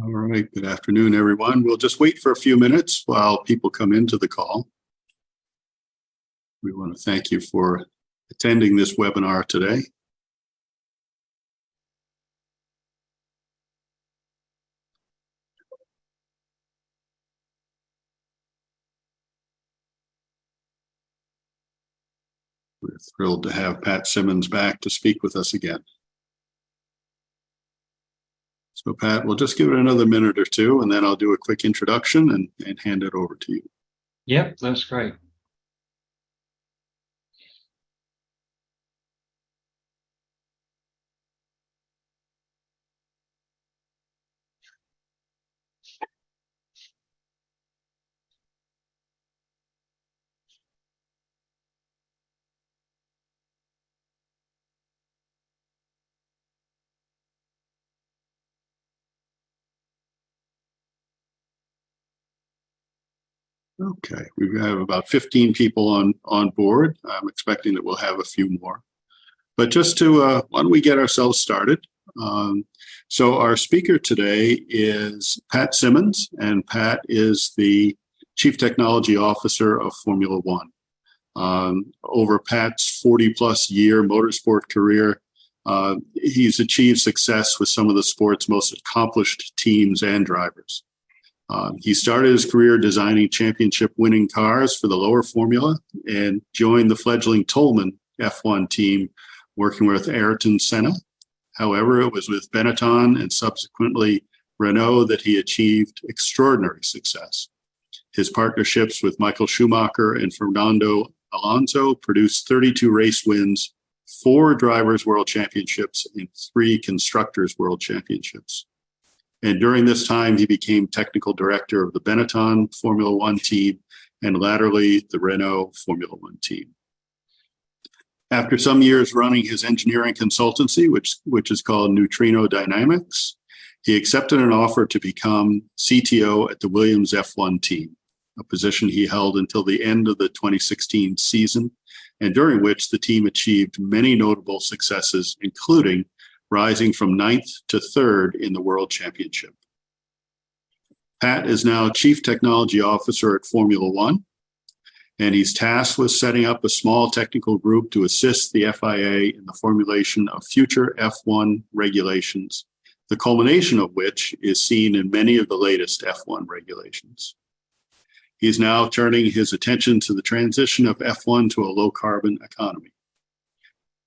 All right, good afternoon, everyone. We'll just wait for a few minutes while people come into the call. We want to thank you for attending this webinar today. We're thrilled to have Pat Symonds back to speak with us again. So Pat, we'll just give it another minute or two, and then I'll do a quick introduction and hand it over to you. Yep, that's great. Okay, we have about 15 people on board. I'm expecting that we'll have a few more. But just to, why don't we get ourselves started? So our speaker today is Pat Symonds, and Pat is the Chief Technology Officer of Formula One. Over Pat's 40-plus year motorsport career, he's achieved success with some of the sport's most accomplished teams and drivers. He started his career designing championship-winning cars for the lower Formula and joined the fledgling Tolman F1 team, working with Ayrton Senna. However, it was with Benetton and subsequently Renault that he achieved extraordinary success. His partnerships with Michael Schumacher and Fernando Alonso produced 32 race wins, 4 Drivers' World Championships, and 3 Constructors' World Championships. And during this time, he became technical director of the Benetton Formula One team and latterly the Renault Formula One team. After some years running his engineering consultancy, which is called Neutrino Dynamics, he accepted an offer to become CTO at the Williams F1 team, a position he held until the end of the 2016 season, and during which the team achieved many notable successes, including rising from 9th to 3rd in the World Championship. Pat is now Chief Technology Officer at Formula One, and he's tasked with setting up a small technical group to assist the FIA in the formulation of future F1 regulations, the culmination of which is seen in many of the latest F1 regulations. He's now turning his attention to the transition of F1 to a low-carbon economy.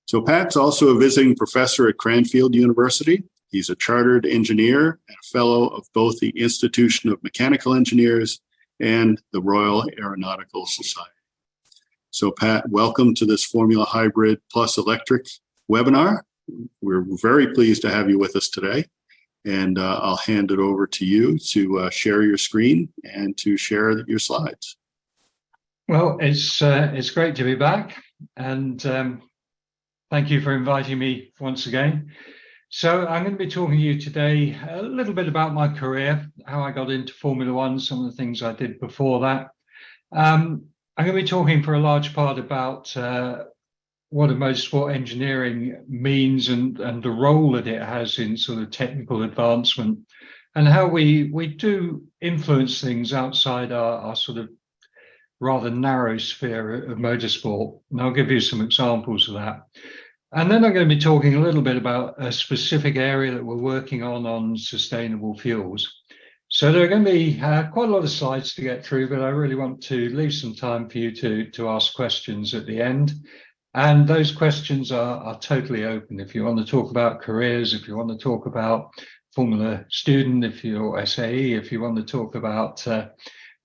So Pat's also a visiting professor at Cranfield University. He's a chartered engineer and a fellow of both the Institution of Mechanical Engineers and the Royal Aeronautical Society. So Pat, welcome to this Formula Hybrid+Electric webinar. We're very pleased to have you with us today. And I'll hand it over to you to share your screen and to share your slides. Well, it's great to be back, and thank you for inviting me once again. So I'm going to be talking to you today a little bit about my career, how I got into Formula One, some of the things I did before that. I'm going to be talking for a large part about what a motorsport engineering means and the role that it has in sort of technical advancement, and how we do influence things outside our sort of rather narrow sphere of motorsport. And I'll give you some examples of that. And then I'm going to be talking a little bit about a specific area that we're working on sustainable fuels. So there are going to be quite a lot of slides to get through, but I really want to leave some time for you to ask questions at the end. And those questions are totally open. If you want to talk about careers, if you want to talk about Formula student, if you're SAE, if you want to talk about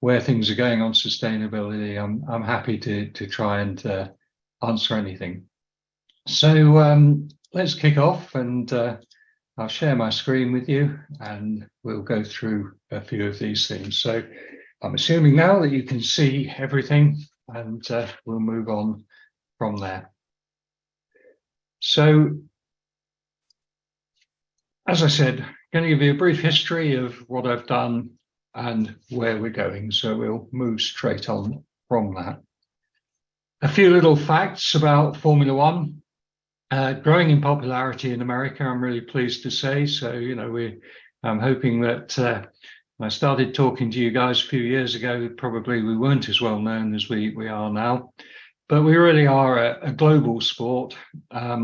where things are going on sustainability, I'm happy to try and answer anything. So let's kick off, and I'll share my screen with you and we'll go through a few of these things. So I'm assuming now that you can see everything, and we'll move on from there. So, as I said, I'm going to give you a brief history of what I've done and where we're going. So we'll move straight on from that. A few little facts about Formula One. Growing in popularity in America, I'm really pleased to say. So, you know, we're I'm hoping that when I started talking to you guys a few years ago, probably we weren't as well known as we are now. But we really are a global sport, a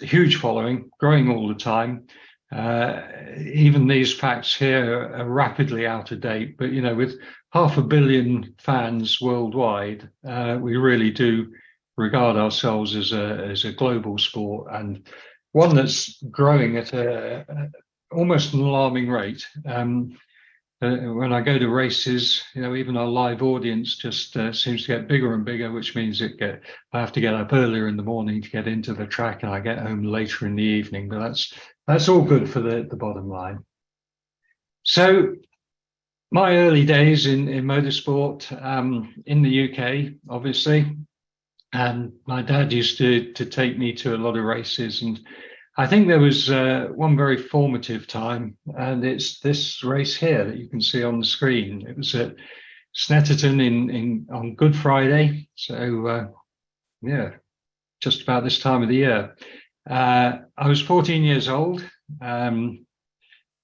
huge following, growing all the time. Even these facts here are rapidly out of date, but with 500 million fans worldwide, we really do regard ourselves as a global sport, and one that's growing at almost an alarming rate. When I go to races, even our live audience just seems to get bigger and bigger, which means I have to get up earlier in the morning to get into the track, and I get home later in the evening. But that's all good for the bottom line. So my early days in motorsport in the UK, obviously, and my dad used to take me to a lot of races, and I think there was one very formative time, and it's this race here that you can see on the screen. It was at Snetterton on Good Friday, so just about this time of the year. I was 14 years old.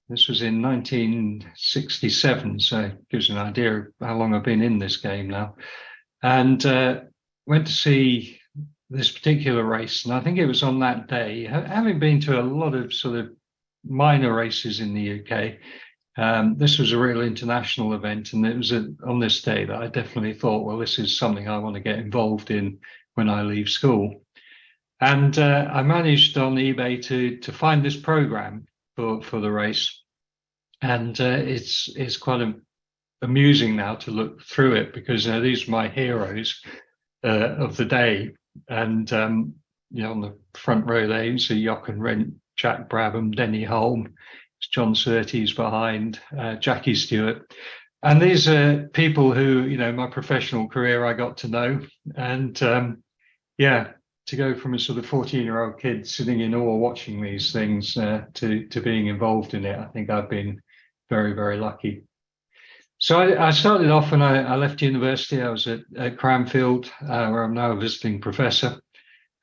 This was in 1967, so it gives you an idea of how long I've been in this game now. And went to see this particular race, and I think it was on that day, having been to a lot of sort of minor races in the UK, this was a real international event, and it was on this day that I definitely thought, well, this is something I want to get involved in when I leave school. And I managed on eBay to find this program for the race, and it's quite amusing now to look through it, because these are my heroes of the day. And on the front row there, you can see Jochen Rindt, Jack Brabham, Denny Holm, John Surtees behind, Jackie Stewart. And these are people who, my professional career I got to know. And to go from a sort of 14-year-old kid sitting in awe watching these things to being involved in it, I think I've been very, very lucky. So I started off when I left university. I was at Cranfield, where I'm now a visiting professor.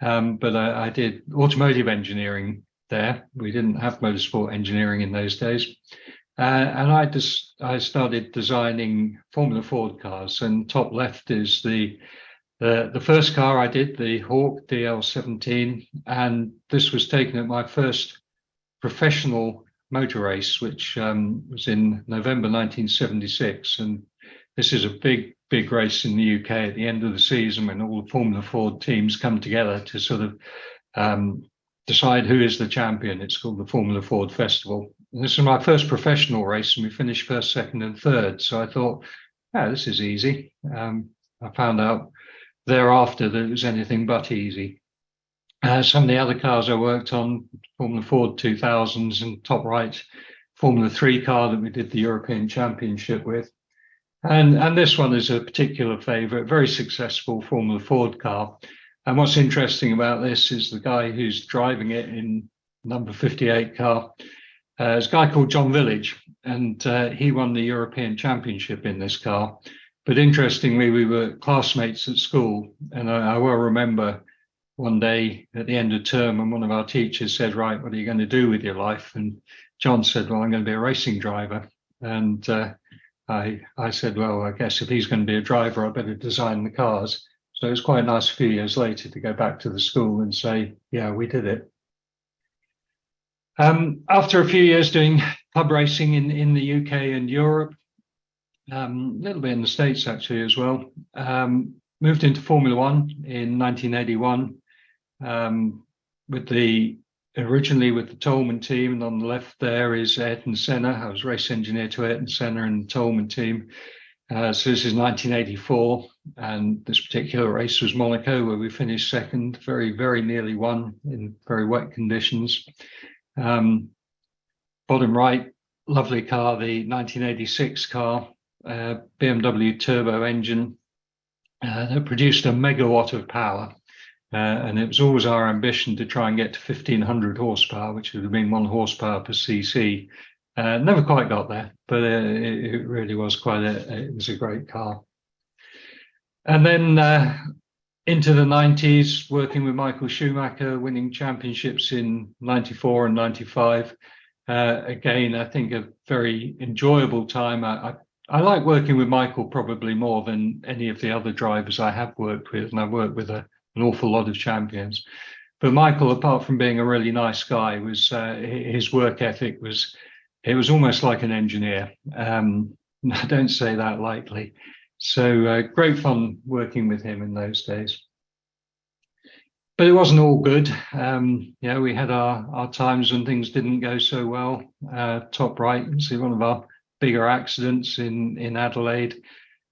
But I did automotive engineering there. We didn't have motorsport engineering in those days. And I started designing Formula Ford cars. And top left is the first car I did, the Hawk DL17. And this was taken at my first professional motor race, which was in November 1976. And this is a big race in the UK at the end of the season, when all the Formula Ford teams come together to sort of decide who is the champion. It's called the Formula Ford Festival. And this was my first professional race, and we finished first, second, and third. So I thought, this is easy. I found out thereafter that it was anything but easy. Some of the other cars I worked on, Formula Ford 2000s, and top right, Formula 3 car that we did the European Championship with. And this one is a particular favourite, very successful Formula Ford car. And what's interesting about this is the guy who's driving it in number 58 car is a guy called John Village, and he won the European Championship in this car. But interestingly, we were classmates at school, and I well remember one day at the end of term, and one of our teachers said, right, what are you going to do with your life? And John said, well, I'm going to be a racing driver. And I said, well, I guess if he's going to be a driver, I better design the cars. So it was quite nice a few years later to go back to the school and say, yeah, we did it. After a few years doing pub racing in the UK and Europe, a little bit in the States actually as well, moved into Formula One in 1981. Originally with the Tolman team, and on the left there is Ayrton Senna. I was race engineer to Ayrton Senna and the Tolman team. So this is 1984, and this particular race was Monaco, where we finished second, very, very nearly won in very wet conditions. Bottom right, lovely car, the 1986 car, BMW turbo engine that produced a megawatt of power. And it was always our ambition to try and get to 1500 horsepower, which would have been 1 horsepower per cc. Never quite got there, but it really was it was a great car. And then into the 90s, working with Michael Schumacher, winning championships in 94 and 95. again, I think a very enjoyable time. I like working with Michael probably more than any of the other drivers I have worked with, and I've worked with an awful lot of champions. But Michael, apart from being a really nice guy, was his work ethic was, it was almost like an engineer. I don't say that lightly. So great fun working with him in those days. But it wasn't all good. Yeah, we had our times when things didn't go so well. Top right, you can see one of our bigger accidents in Adelaide.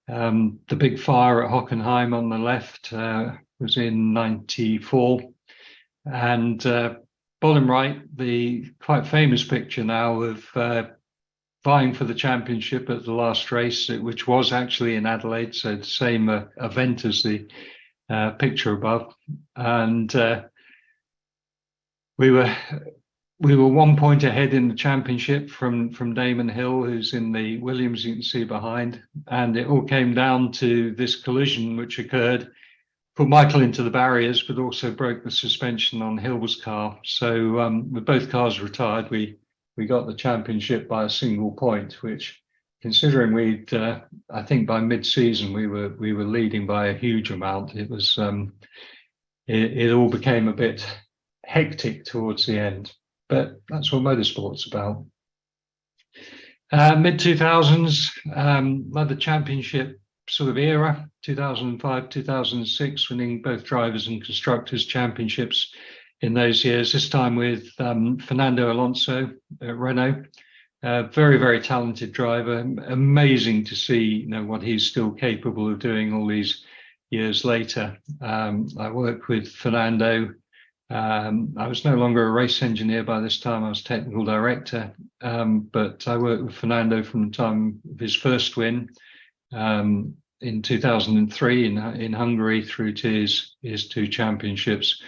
The big fire at Hockenheim on the left was in '94. And bottom right, the quite famous picture now of vying for the championship at the last race, which was actually in Adelaide, so the same event as the picture above. And we were 1 point ahead in the championship from Damon Hill, who's in the Williams you can see behind. And it all came down to this collision which occurred, put Michael into the barriers, but also broke the suspension on Hill's car. So with both cars retired, we got the championship by a single point, which, considering we'd, I think by mid-season we were leading by a huge amount. It was it all became a bit hectic towards the end, but that's what motorsport's about. Mid 2000s, led the championship sort of era, 2005, 2006, winning both drivers and constructors championships in those years, this time with Fernando Alonso at Renault. Very, very talented driver. Amazing to see, what he's still capable of doing all these years later. I worked with Fernando. I was no longer a race engineer by this time. I was technical director, but I worked with Fernando from the time of his first win in 2003 in Hungary through to his two championships,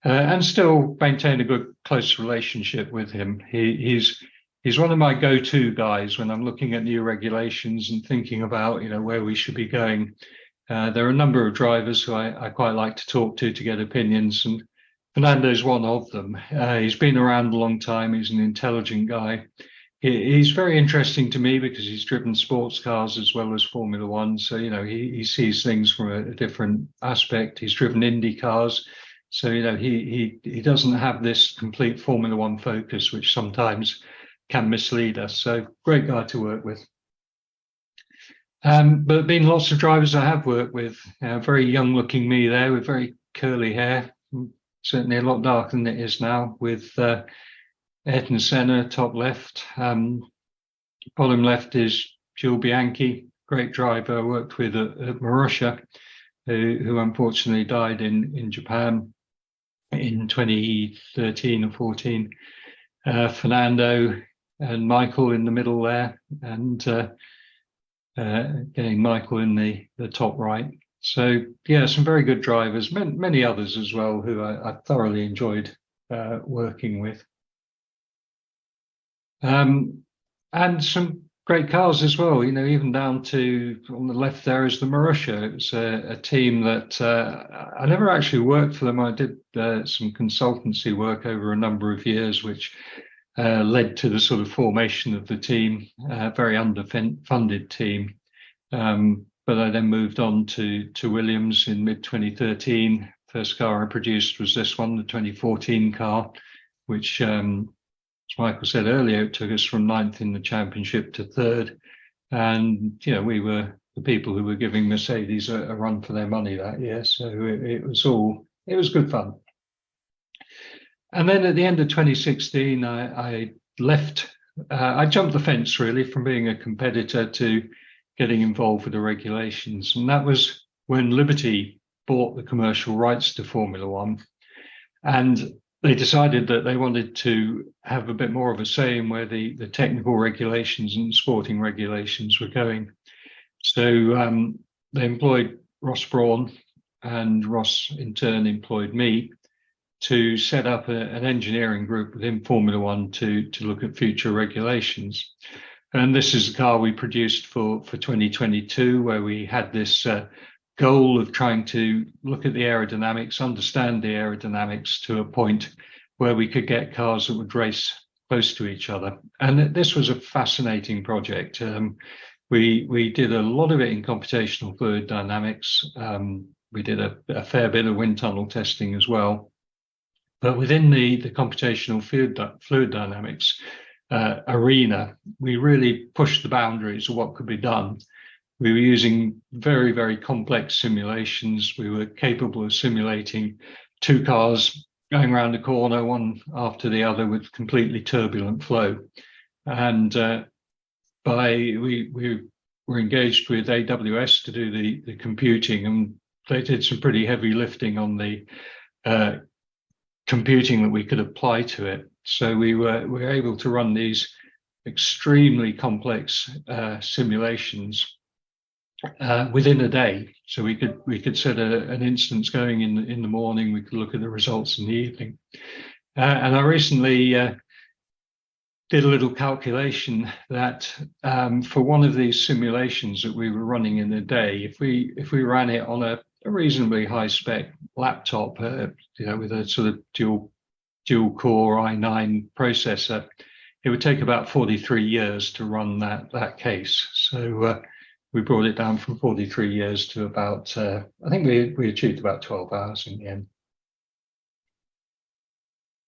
and still maintain a good close relationship with him. He's one of my go-to guys when I'm looking at new regulations and thinking about where we should be going. There are a number of drivers who I quite like to talk to get opinions, and Fernando's one of them. He's been around a long time. He's an intelligent guy. He's very interesting to me because he's driven sports cars as well as Formula One. So, he sees things from a different aspect. He's driven Indy cars. So, he doesn't have this complete Formula One focus, which sometimes can mislead us. So great guy to work with. But been lots of drivers I have worked with. Very young looking me there with very curly hair, certainly a lot darker than it is now, with Ayrton Senna, top left. Bottom left is Jules Bianchi, great driver I worked with at Marussia, who unfortunately died in Japan in 2013 or 14. Fernando and Michael in the middle there, and getting Michael in the top right. So yeah, some very good drivers, many others as well who I thoroughly enjoyed working with. And some great cars as well, even down to on the left there is the Marussia. It was a team that I never actually worked for them. I did some consultancy work over a number of years, which led to the sort of formation of the team, very underfunded team. But I then moved on to Williams in mid-2013. First car I produced was this one, the 2014 car, which, as Michael said earlier, it took us from 9th in the championship to 3rd. And, we were the people who were giving Mercedes a run for their money that year. So it was good fun. And then at the end of 2016, I left. I jumped the fence really from being a competitor to getting involved with the regulations. And that was when Liberty bought the commercial rights to Formula One. And they decided that they wanted to have a bit more of a say in where the technical regulations and sporting regulations were going. So they employed Ross Brawn, and Ross in turn employed me to set up an engineering group within Formula One to look at future regulations. And this is the car we produced for 2022, where we had this goal of trying to look at the aerodynamics, understand the aerodynamics to a point where we could get cars that would race close to each other. And this was a fascinating project. We did a lot of it in computational fluid dynamics. We did a fair bit of wind tunnel testing as well. But within the computational fluid dynamics arena, we really pushed the boundaries of what could be done. We were using very, very complex simulations. We were capable of simulating two cars going around a corner, one after the other, with completely turbulent flow. And we were engaged with AWS to do the computing, and they did some pretty heavy lifting on the computing that we could apply to it. So we were able to run these extremely complex simulations within a day. So we could set an instance going in the morning. We could look at the results in the evening. And I recently did a little calculation that for one of these simulations that we were running in a day, if we ran it on a reasonably high spec laptop, with a sort of dual core i9 processor, it would take about 43 years to run that case. So we brought it down from 43 years to about, I think we achieved about 12 hours in the end.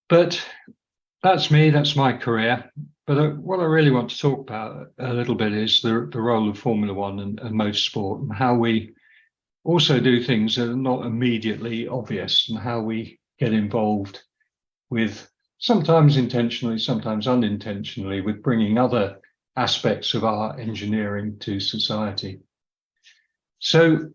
But that's me, that's my career. But what I really want to talk about a little bit is the role of Formula One and motorsport, and how we also do things that are not immediately obvious, and how we get involved with, sometimes intentionally, sometimes unintentionally, with bringing other aspects of our engineering to society. So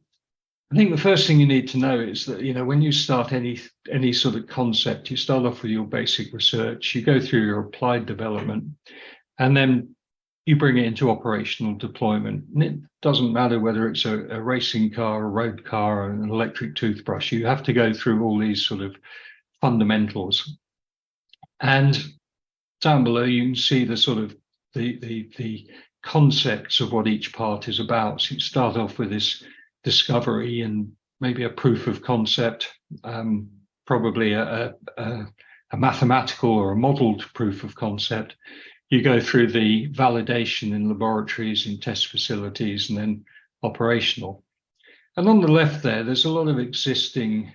I think the first thing you need to know is that, when you start any sort of concept, you start off with your basic research, you go through your applied development, and then you bring it into operational deployment. And it doesn't matter whether it's a racing car, a road car, an electric toothbrush. You have to go through all these sort of fundamentals. And down below, you can see the sort of the concepts of what each part is about. So you start off with this discovery and maybe a proof of concept, probably a mathematical or a modeled proof of concept. You go through the validation in laboratories, in test facilities, and then operational. And on the left there's a lot of existing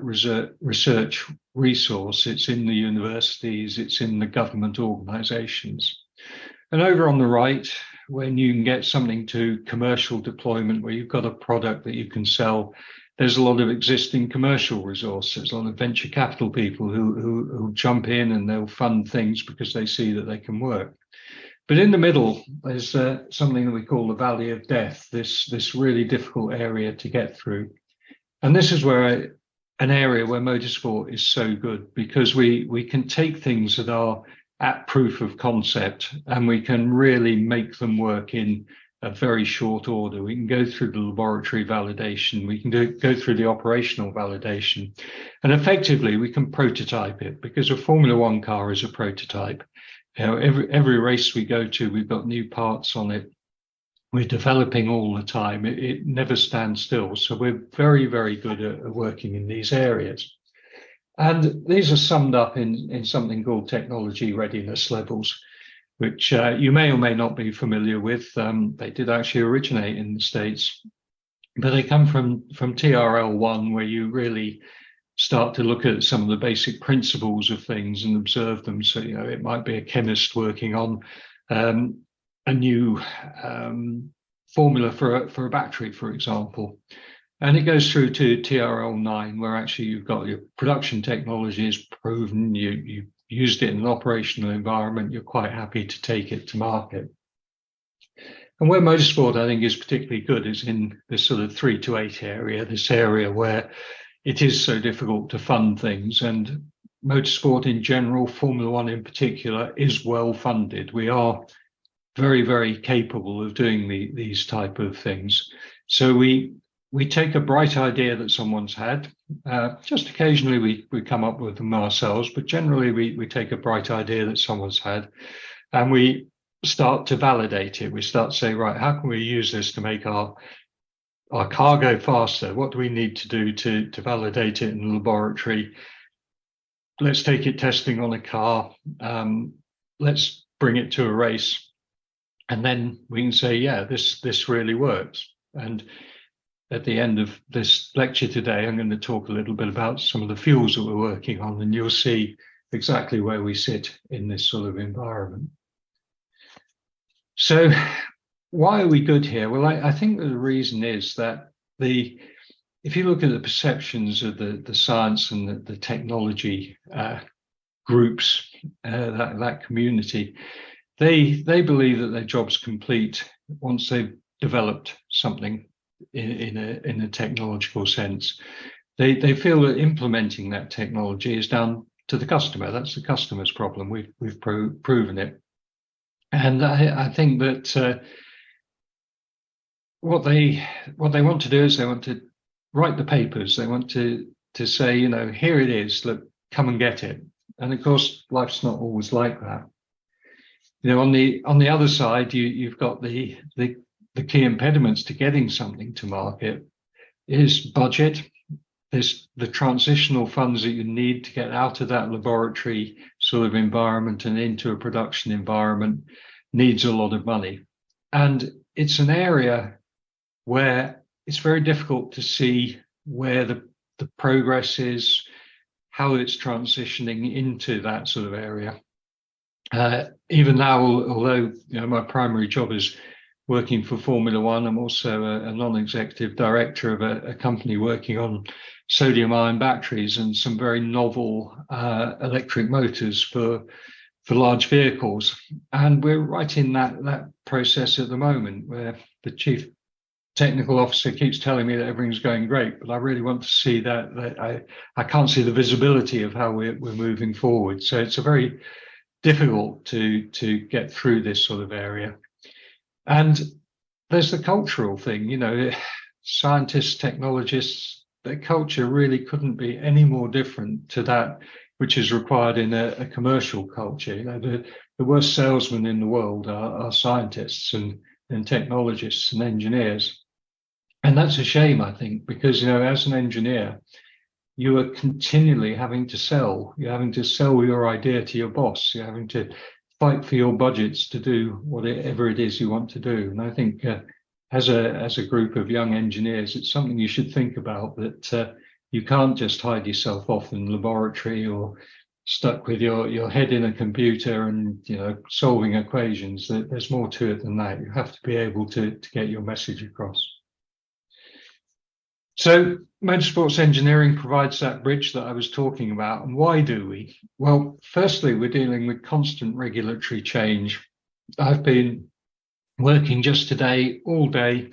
research resource. It's in the universities, it's in the government organizations. And over on the right, when you can get something to commercial deployment, where you've got a product that you can sell, there's a lot of existing commercial resource. There's a lot of venture capital people who jump in and they'll fund things because they see that they can work. But in the middle, there's something that we call the valley of death, this really difficult area to get through. And this is where an area where motorsport is so good, because we can take things that are at proof of concept and we can really make them work in a very short order. We can go through the laboratory validation, we can go through the operational validation, and effectively we can prototype it, because a Formula One car is a prototype. Every race we go to, we've got new parts on it. We're developing all the time. It never stands still. So we're very, very good at working in these areas. And these are summed up in something called technology readiness levels, which you may or may not be familiar with. They did actually originate in the States, but they come from TRL1, where you really start to look at some of the basic principles of things and observe them. So, it might be a chemist working on a new formula for a battery, for example. And it goes through to TRL9, where actually you've got your production technology is proven, you used it in an operational environment, you're quite happy to take it to market. And where motorsport, I think, is particularly good is in this sort of 3 to 8 area, this area where it is so difficult to fund things. And motorsport in general, Formula One in particular, is well funded. We are very, very capable of doing these type of things. So we take a bright idea that someone's had. Just occasionally we come up with them ourselves, but generally we take a bright idea that someone's had, and we start to validate it. We start to say, right, how can we use this to make our car go faster? What do we need to do to validate it in the laboratory? Let's take it testing on a car. let's bring it to a race. And then we can say, yeah, this really works. And at the end of this lecture today, I'm going to talk a little bit about some of the fuels that we're working on, and you'll see exactly where we sit in this sort of environment. So why are we good here? Well, I think the reason is that if you look at the perceptions of the science and the technology groups, that community, they believe that their job's complete once they've developed something in a technological sense. They feel that implementing that technology is down to the customer. That's the customer's problem. We've proven it. And I think that what they want to do is they want to write the papers. They want to say, you know, here it is. Look, come and get it. And of course, life's not always like that. You know, on the other side, you've got the key impediments to getting something to market is budget. There's the transitional funds that you need to get out of that laboratory sort of environment and into a production environment needs a lot of money. And it's an area where it's very difficult to see where the progress is, how it's transitioning into that sort of area. Even now, although you know, my primary job is working for Formula One, I'm also a non-executive director of a company working on sodium-ion batteries and some very novel electric motors for large vehicles. And we're right in that process at the moment, where the chief technical officer keeps telling me that everything's going great, but I really want to see that I can't see the visibility of how we're moving forward. So it's a very difficult to get through this sort of area. And there's the cultural thing, you know, scientists, technologists, their culture really couldn't be any more different to that which is required in a commercial culture. You know, the worst salesmen in the world are scientists and technologists and engineers. And that's a shame, I think, because, you know, as an engineer, you are continually having to sell. You're having to sell your idea to your boss. You're having to fight for your budgets to do whatever it is you want to do. And I think as a group of young engineers, it's something you should think about, that you can't just hide yourself off in the laboratory or stuck with your head in a computer and, you know, solving equations. There's more to it than that. You have to be able to get your message across. So motorsports engineering provides that bridge that I was talking about. And why do we? Well, firstly, we're dealing with constant regulatory change. I've been working just today, all day,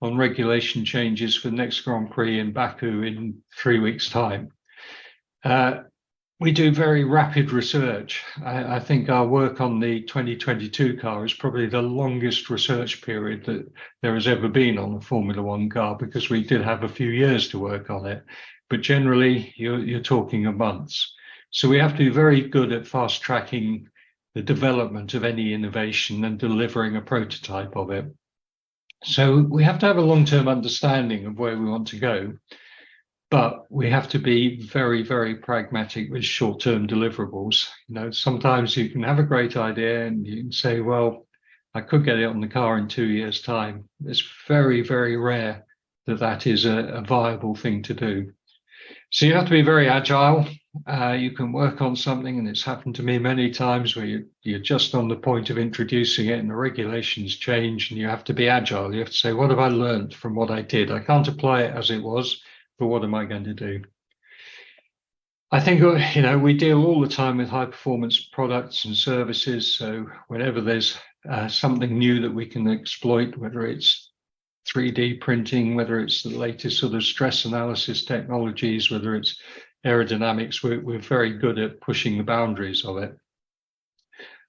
on regulation changes for the next Grand Prix in Baku in 3 weeks' time. We do very rapid research. I think our work on the 2022 car is probably the longest research period that there has ever been on a Formula One car, because we did have a few years to work on it. But generally, you're talking of months. So we have to be very good at fast tracking the development of any innovation and delivering a prototype of it. So we have to have a long-term understanding of where we want to go. But we have to be very, very pragmatic with short-term deliverables. You know, sometimes you can have a great idea and you can say, well, I could get it on the car in 2 years' time. It's very, very rare that that is a viable thing to do. So you have to be very agile. You can work on something, and it's happened to me many times, where you're just on the point of introducing it and the regulations change, and you have to be agile. You have to say, what have I learned from what I did? I can't apply it as it was. But what am I going to do? I think, you know, we deal all the time with high performance products and services. So whenever there's something new that we can exploit, whether it's 3D printing, whether it's the latest sort of stress analysis technologies, whether it's aerodynamics, we're very good at pushing the boundaries of it.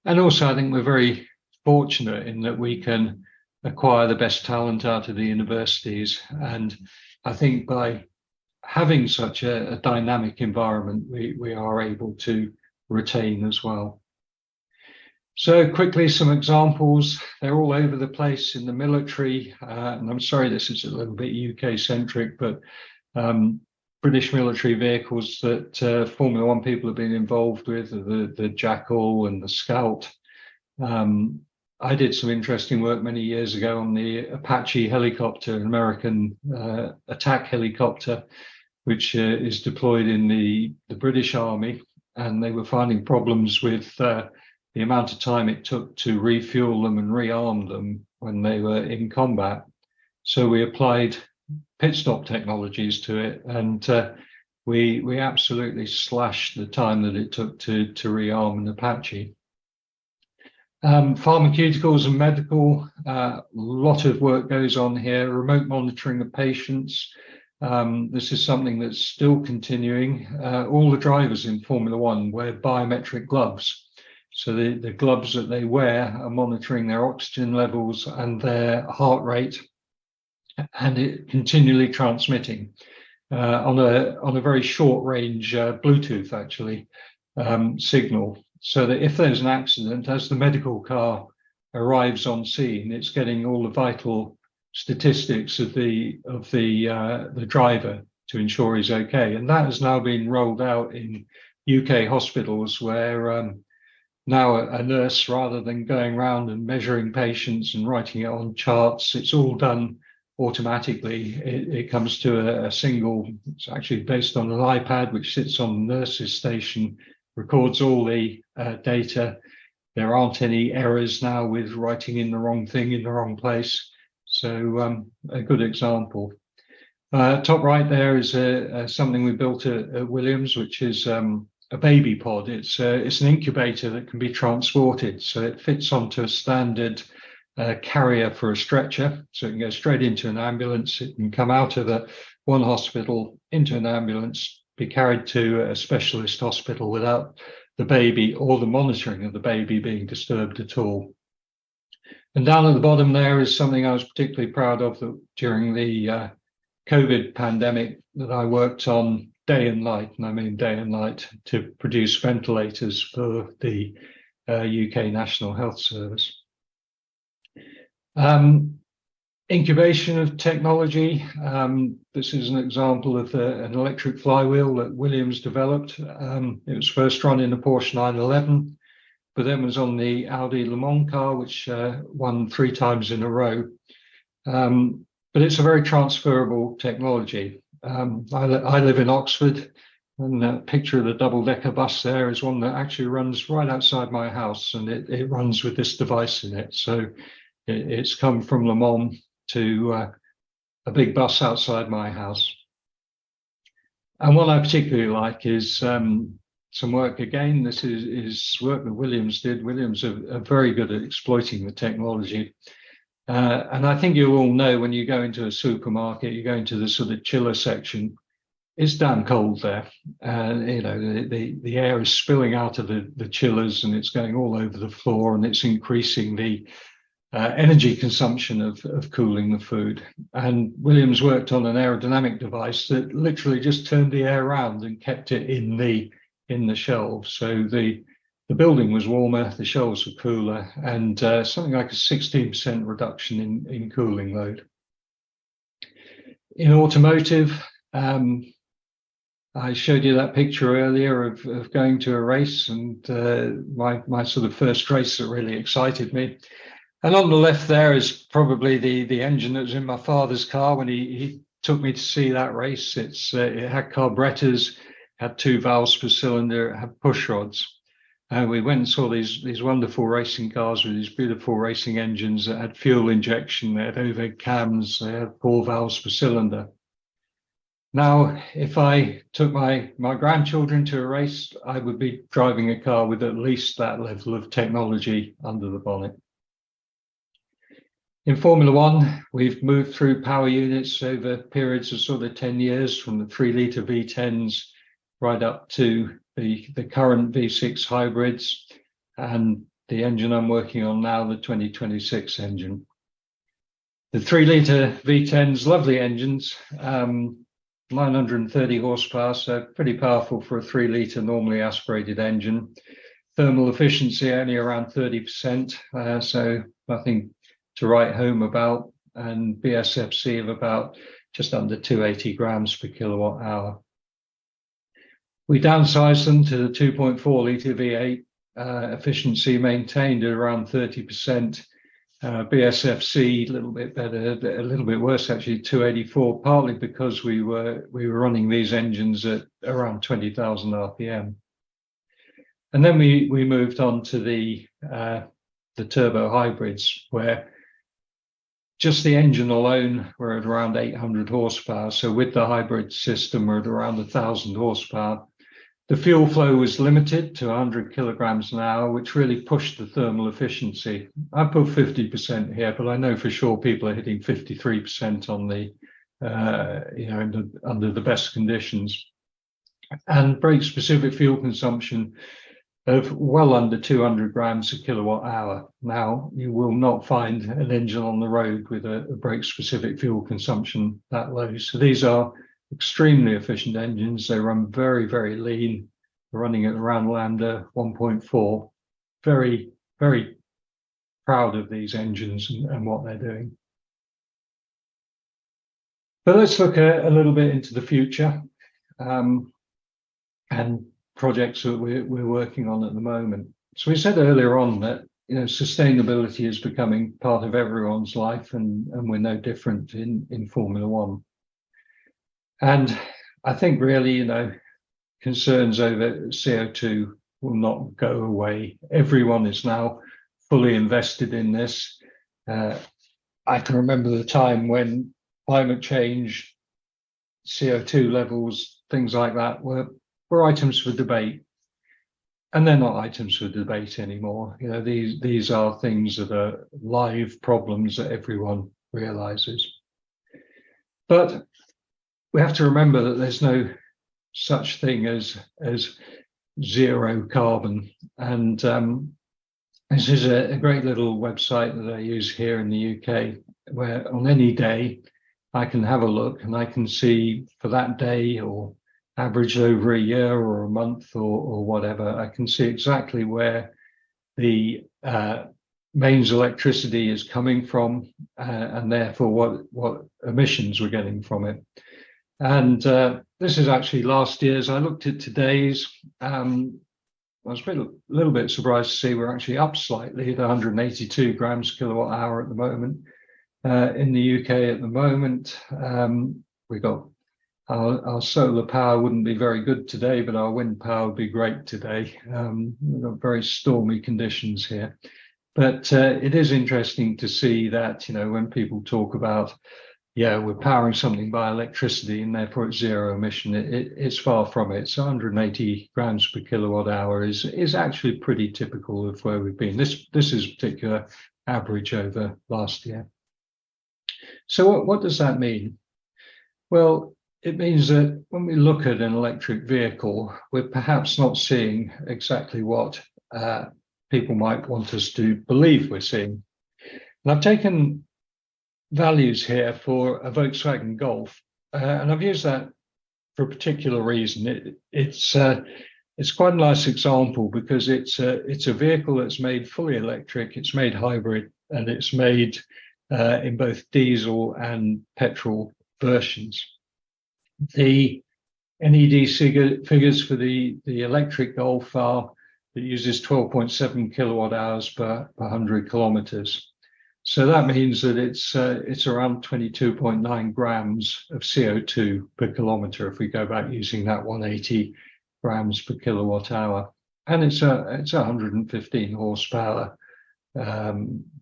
And also, I think we're very fortunate in that we can acquire the best talent out of the universities. And I think by having such a dynamic environment, we are able to retain as well. So quickly, some examples. They're all over the place in the military. And I'm sorry, this is a little bit UK centric, but British military vehicles that Formula One people have been involved with, the Jackal and the Scout. I did some interesting work many years ago on the Apache helicopter, an American attack helicopter, which is deployed in the British Army. And they were finding problems with the amount of time it took to refuel them and rearm them when they were in combat. So we applied pit stop technologies to it, and we absolutely slashed the time that it took to rearm an Apache. Pharmaceuticals and medical, a lot of work goes on here. Remote monitoring of patients. This is something that's still continuing. All the drivers in Formula One wear biometric gloves. So the gloves that they wear are monitoring their oxygen levels and their heart rate, and it continually transmitting on a very short range Bluetooth actually signal. So that if there's an accident, as the medical car arrives on scene, it's getting all the vital statistics of the driver to ensure he's okay. And that has now been rolled out in UK hospitals, where now a nurse, rather than going around and measuring patients and writing it on charts, it's all done automatically. It comes to a single, it's actually based on an iPad, which sits on the nurse's station, records all the data. There aren't any errors now with writing in the wrong thing in the wrong place. So a good example. Top right there is something we built at Williams, which is a baby pod. It's an incubator that can be transported. So it fits onto a standard carrier for a stretcher. So it can go straight into an ambulance. It can come out of one hospital into an ambulance, be carried to a specialist hospital without the baby or the monitoring of the baby being disturbed at all. And down at the bottom there is something I was particularly proud of during the COVID pandemic that I worked on day and night, and I mean day and night, to produce ventilators for the UK National Health Service. Incubation of technology. This is an example of an electric flywheel that Williams developed. It was first run in a Porsche 911, but then was on the Audi Le Mans car, which won 3 times in a row. But it's a very transferable technology. I live in Oxford, and that picture of the double-decker bus there is one that actually runs right outside my house, and it runs with this device in it. So it's come from Le Mans to a big bus outside my house. And what I particularly like is some work, again, this is work that Williams did. Williams are very good at exploiting the technology. And I think you all know, when you go into a supermarket, you go into the sort of chiller section, it's damn cold there. You know, the air is spilling out of the chillers, and it's going all over the floor, and it's increasing the energy consumption of cooling the food. And Williams worked on an aerodynamic device that literally just turned the air around and kept it in the shelves. So the building was warmer, the shelves were cooler, and something like a 16% reduction in cooling load. In automotive, I showed you that picture earlier of going to a race, and my sort of first race that really excited me. And on the left there is probably the engine that was in my father's car when he took me to see that race. It had carburetors, had 2 valves per cylinder, it had push rods. We went and saw these wonderful racing cars with these beautiful racing engines that had fuel injection, they had overhead cams, they had 4 valves per cylinder. Now, if I took my grandchildren to a race, I would be driving a car with at least that level of technology under the bonnet. In Formula One, we've moved through power units over periods of sort of 10 years, from the 3-litre V10s right up to the current V6 hybrids, and the engine I'm working on now, the 2026 engine. The 3-litre V10s, lovely engines, 930 horsepower, so pretty powerful for a 3-litre normally aspirated engine. Thermal efficiency only around 30%, so nothing to write home about, and BSFC of about just under 280 grams per kilowatt hour. We downsized them to the 2.4 litre V8 efficiency maintained at around 30%. BSFC a little bit better, a little bit worse actually, 284, partly because we were running these engines at around 20,000 RPM. And then we moved on to the turbo hybrids, where just the engine alone we're at around 800 horsepower. So with the hybrid system, we're at around 1,000 horsepower. The fuel flow was limited to 100 kilograms an hour, which really pushed the thermal efficiency. I put 50% here, but I know for sure people are hitting 53% on the, under the best conditions. And brake-specific fuel consumption of well under 200 grams a kilowatt hour. Now, you will not find an engine on the road with a brake-specific fuel consumption that low. So these are extremely efficient engines. They run very, very lean. They're running at around lambda 1.4. Very, very proud of these engines and what they're doing. But let's look a little bit into the future and projects that we're working on at the moment. So we said earlier on that sustainability is becoming part of everyone's life, and we're no different in Formula One. And I think really, concerns over CO2 will not go away. Everyone is now fully invested in this. I can remember the time when climate change, CO2 levels, things like that were items for debate. And they're not items for debate anymore. These are things that are live problems that everyone realizes. But we have to remember that there's no such thing as zero carbon. And this is a great little website that I use here in the UK, where on any day I can have a look and I can see for that day or averaged over a year or a month or whatever, I can see exactly where the mains electricity is coming from and therefore what emissions we're getting from it. And this is actually last year's. I looked at today's. I was a little bit surprised to see we're actually up slightly at 182 grams kilowatt hour at the moment. In the UK at the moment, we got our solar power wouldn't be very good today, but our wind power would be great today. We've got very stormy conditions here. But it is interesting to see that, when people talk about, we're powering something by electricity and therefore it's zero emission, it's far from it. So 180 grams per kilowatt hour is actually pretty typical of where we've been. This is a particular average over last year. So what does that mean? Well, it means that when we look at an electric vehicle, we're perhaps not seeing exactly what people might want us to believe we're seeing. And I've taken values here for a Volkswagen Golf, and I've used that for a particular reason. It's quite a nice example because it's a vehicle that's made fully electric, it's made hybrid, and it's made in both diesel and petrol versions. The NED figures for the electric Golf are that uses 12.7 kilowatt hours per 100 kilometers. So that means that it's around 22.9 grams of CO2 per kilometer if we go back using that 180 grams per kilowatt hour. And it's a 115 horsepower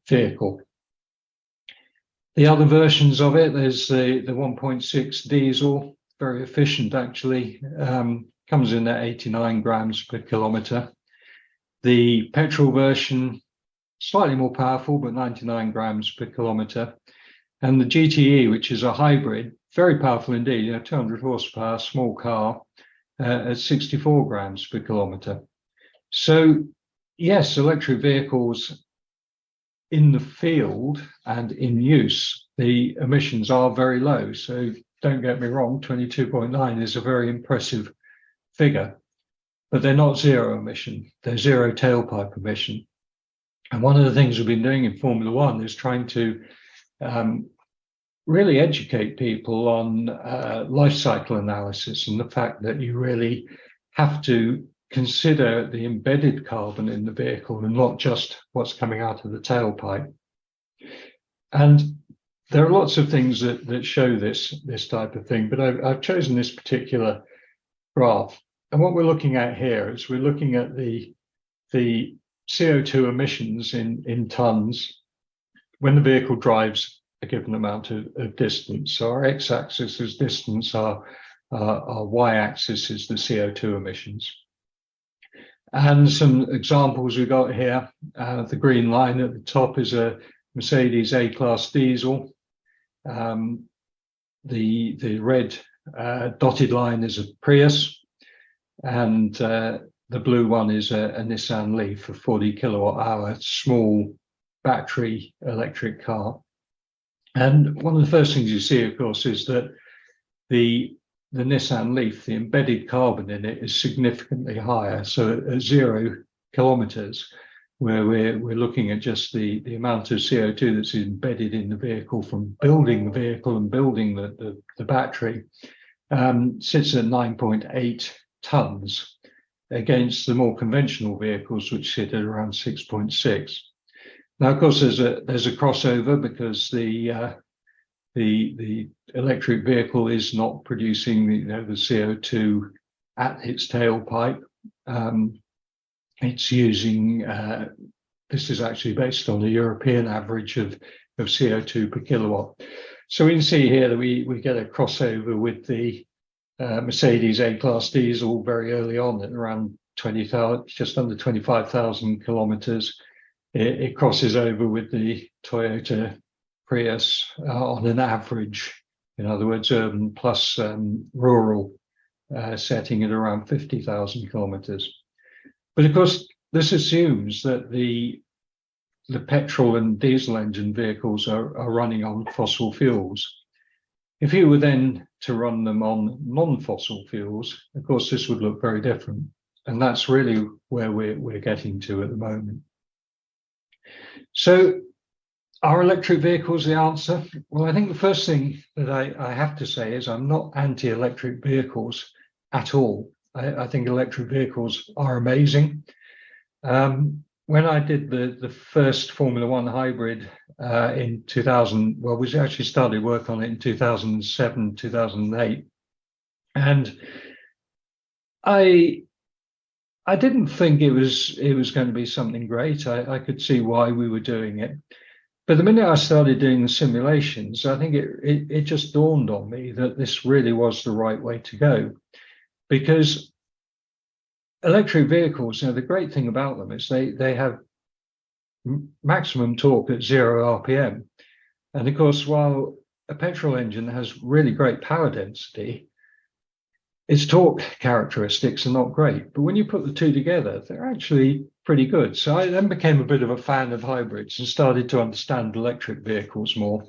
vehicle. The other versions of it, there's the 1.6 diesel, very efficient actually, comes in at 89 grams per kilometer. The petrol version, slightly more powerful, but 99 grams per kilometer. And the GTE, which is a hybrid, very powerful indeed, 200 horsepower, small car, at 64 grams per kilometer. So yes, electric vehicles in the field and in use, the emissions are very low. So don't get me wrong, 22.9 is a very impressive figure, but they're not zero emission. They're zero tailpipe emission. And one of the things we've been doing in Formula One is trying to really educate people on life cycle analysis and the fact that you really have to consider the embedded carbon in the vehicle and not just what's coming out of the tailpipe. And there are lots of things that show this type of thing, but I've chosen this particular graph. And what we're looking at here is we're looking at the CO2 emissions in tons when the vehicle drives a given amount of distance. So our x-axis is distance, our y-axis is the CO2 emissions. And some examples we've got here. The green line at the top is a Mercedes A-Class diesel. The red dotted line is a Prius, and the blue one is a Nissan Leaf, a 40 kilowatt hour small battery electric car. And one of the first things you see, of course, is that the Nissan Leaf, the embedded carbon in it is significantly higher. So at 0 kilometers, where we're looking at just the amount of CO2 that's embedded in the vehicle from building the vehicle and building the battery, sits at 9.8 tons against the more conventional vehicles, which sit at around 6.6. Now, of course, there's a crossover because the electric vehicle is not producing the CO2 at its tailpipe. It's using, this is actually based on a European average of CO2 per kilowatt. So we can see here that we get a crossover with the Mercedes A-Class diesel very early on at around 20,000, just under 25,000 kilometers. It crosses over with the Toyota Prius on an average, in other words, urban plus rural setting at around 50,000 kilometers. But of course, this assumes that the petrol and diesel engine vehicles are running on fossil fuels. If you were then to run them on non-fossil fuels, of course, this would look very different. And that's really where we're getting to at the moment. So are electric vehicles the answer? Well, I think the first thing that I have to say is I'm not anti-electric vehicles at all. I think electric vehicles are amazing. When I did the first Formula One hybrid in 2000, well, we actually started work on it in 2007, 2008. And I didn't think it was going to be something great. I could see why we were doing it. But the minute I started doing the simulations, I think it just dawned on me that this really was the right way to go. Because electric vehicles, the great thing about them is they have maximum torque at 0 RPM. And of course, while a petrol engine has really great power density, its torque characteristics are not great. But when you put the two together, they're actually pretty good. So I then became a bit of a fan of hybrids and started to understand electric vehicles more.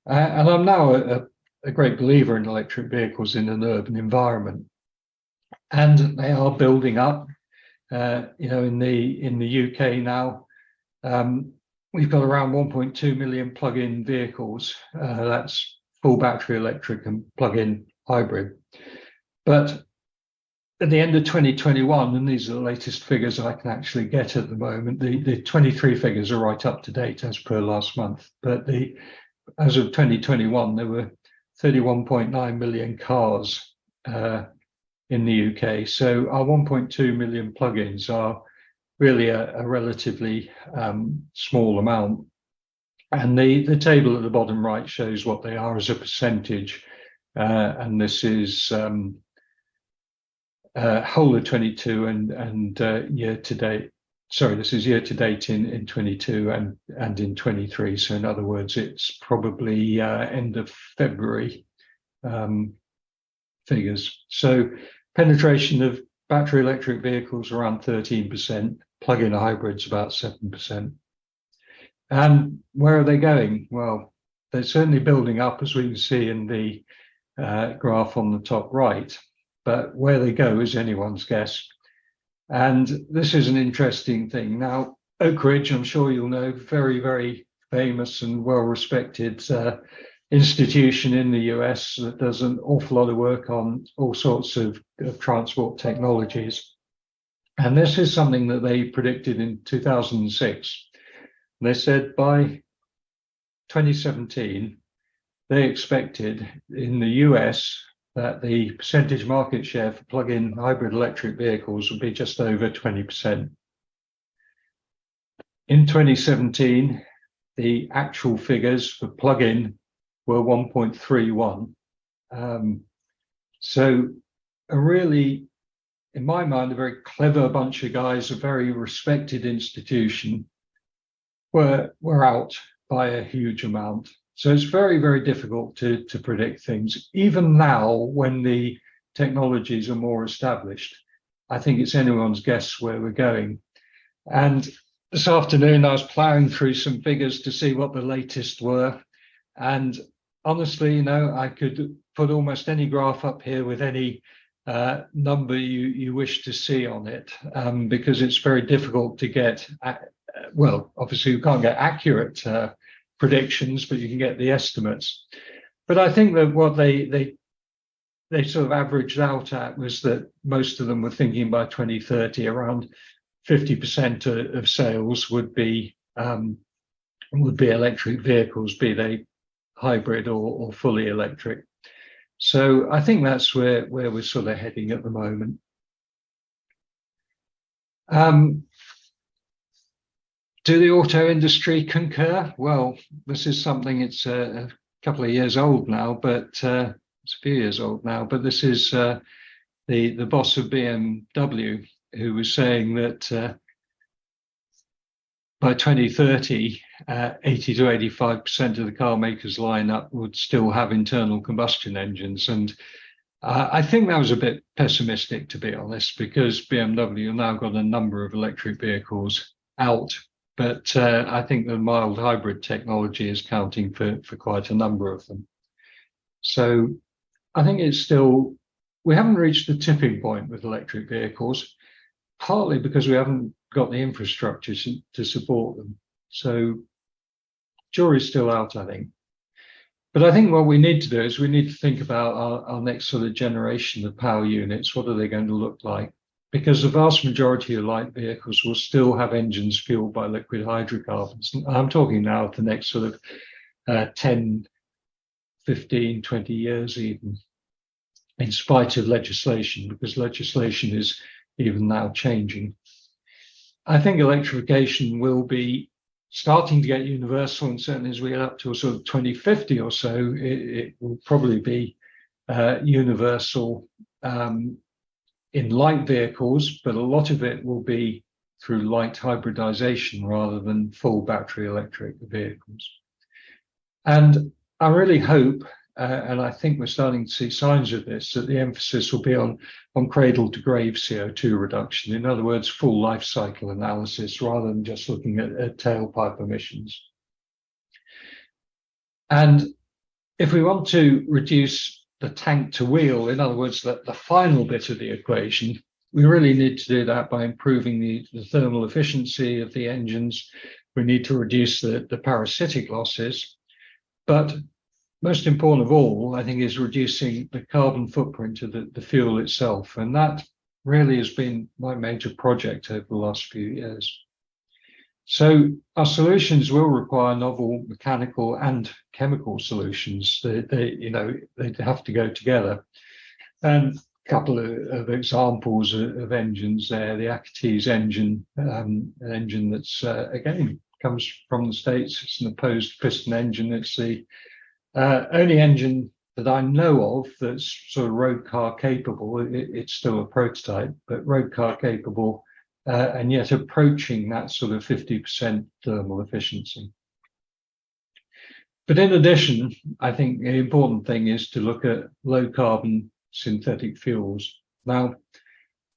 And I'm now a great believer in electric vehicles in an urban environment. And they are building up. In the UK now, we've got around 1.2 million plug-in vehicles. That's full battery electric and plug-in hybrid. But at the end of 2021, and these are the latest figures I can actually get at the moment, the 23 figures are right up to date as per last month. But as of 2021, there were 31.9 million cars in the UK. So our 1.2 million plugins are really a relatively small amount. And the table at the bottom right shows what they are as a percentage. And this is whole of 22 and year to date. Sorry, this is year to date in 22 and in 23. So in other words, it's probably end of February figures. So penetration of battery electric vehicles around 13%, plug-in hybrids about 7%. And where are they going? Well, they're certainly building up, as we can see in the graph on the top right, but where they go is anyone's guess. And this is an interesting thing. Now, Oak Ridge, I'm sure you'll know, very, very famous and well-respected institution in the US that does an awful lot of work on all sorts of transport technologies. And this is something that they predicted in 2006. They said by 2017, they expected in the US that the percentage market share for plug-in hybrid electric vehicles would be just over 20%. In 2017, the actual figures for plug-in were 1.31. So a really, in my mind, a very clever bunch of guys, a very respected institution, were out by a huge amount. So it's very, very difficult to predict things. Even now, when the technologies are more established, I think it's anyone's guess where we're going. And this afternoon, I was plowing through some figures to see what the latest were. And honestly, I could put almost any graph up here with any number you wish to see on it, because it's very difficult to get, well, obviously you can't get accurate predictions, but you can get the estimates. But I think that what they sort of averaged out at was that most of them were thinking by 2030 around 50% of sales would be electric vehicles, be they hybrid or fully electric. So I think that's where we're sort of heading at the moment. Do the auto industry concur? Well, this is something, it's a couple of years old now, but it's a few years old now, but this is the boss of BMW, who was saying that by 2030, 80 to 85% of the car makers lineup would still have internal combustion engines. And I think that was a bit pessimistic, to be honest, because BMW now got a number of electric vehicles out. But I think the mild hybrid technology is counting for quite a number of them. So I think it's still, we haven't reached the tipping point with electric vehicles, partly because we haven't got the infrastructure to support them. So jury's still out, I think. But I think what we need to do is we need to think about our next sort of generation of power units. What are they going to look like? Because the vast majority of light vehicles will still have engines fueled by liquid hydrocarbons. I'm talking now of the next sort of 10, 15, 20 years even, in spite of legislation, because legislation is even now changing. I think electrification will be starting to get universal, and certainly as we get up to a sort of 2050 or so, it will probably be universal in light vehicles, but a lot of it will be through light hybridization rather than full battery electric vehicles. And I really hope, and I think we're starting to see signs of this, that the emphasis will be on cradle to grave CO2 reduction. In other words, full life cycle analysis rather than just looking at tailpipe emissions. And if we want to reduce the tank to wheel, in other words, the final bit of the equation, we really need to do that by improving the thermal efficiency of the engines. We need to reduce the parasitic losses. But most important of all, I think, is reducing the carbon footprint of the fuel itself. And that really has been my major project over the last few years. So our solutions will require novel mechanical and chemical solutions. They have to go together. And a couple of examples of engines there, the Akates engine, an engine that's, again, comes from the States. It's an opposed piston engine. It's the only engine that I know of that's sort of road car capable. It's still a prototype, but road car capable, and yet approaching that sort of 50% thermal efficiency. But in addition, I think the important thing is to look at low carbon synthetic fuels. Now,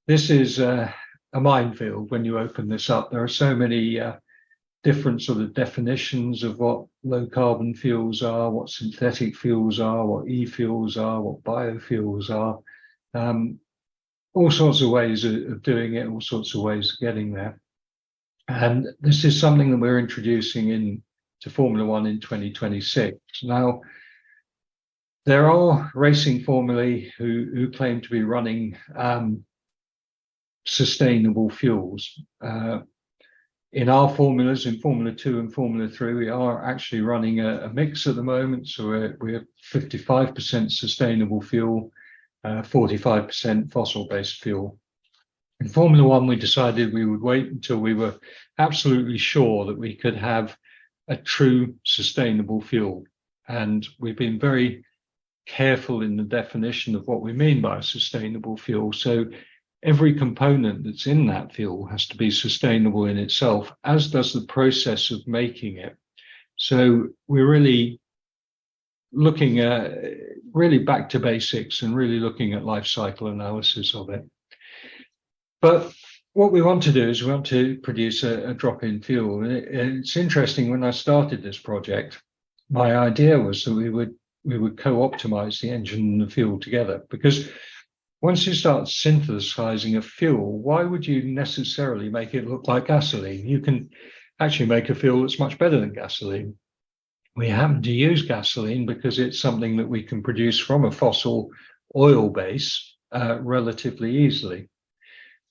this is a minefield when you open this up. There are so many different sort of definitions of what low carbon fuels are, what synthetic fuels are, what e-fuels are, what biofuels are. All sorts of ways of doing it, all sorts of ways of getting there. And this is something that we're introducing into Formula One in 2026. Now, there are racing formulae who claim to be running sustainable fuels. In our formulas, in Formula 2 and Formula 3, we are actually running a mix at the moment. So we're 55% sustainable fuel, 45% fossil-based fuel. In Formula 1, we decided we would wait until we were absolutely sure that we could have a true sustainable fuel. And we've been very careful in the definition of what we mean by a sustainable fuel. So every component that's in that fuel has to be sustainable in itself, as does the process of making it. So we're really looking at back to basics and really looking at life cycle analysis of it. But what we want to do is we want to produce a drop-in fuel. And it's interesting, when I started this project, my idea was that we would co-optimize the engine and the fuel together, because once you start synthesizing a fuel, why would you necessarily make it look like gasoline? You can actually make a fuel that's much better than gasoline. We happen to use gasoline because it's something that we can produce from a fossil oil base relatively easily.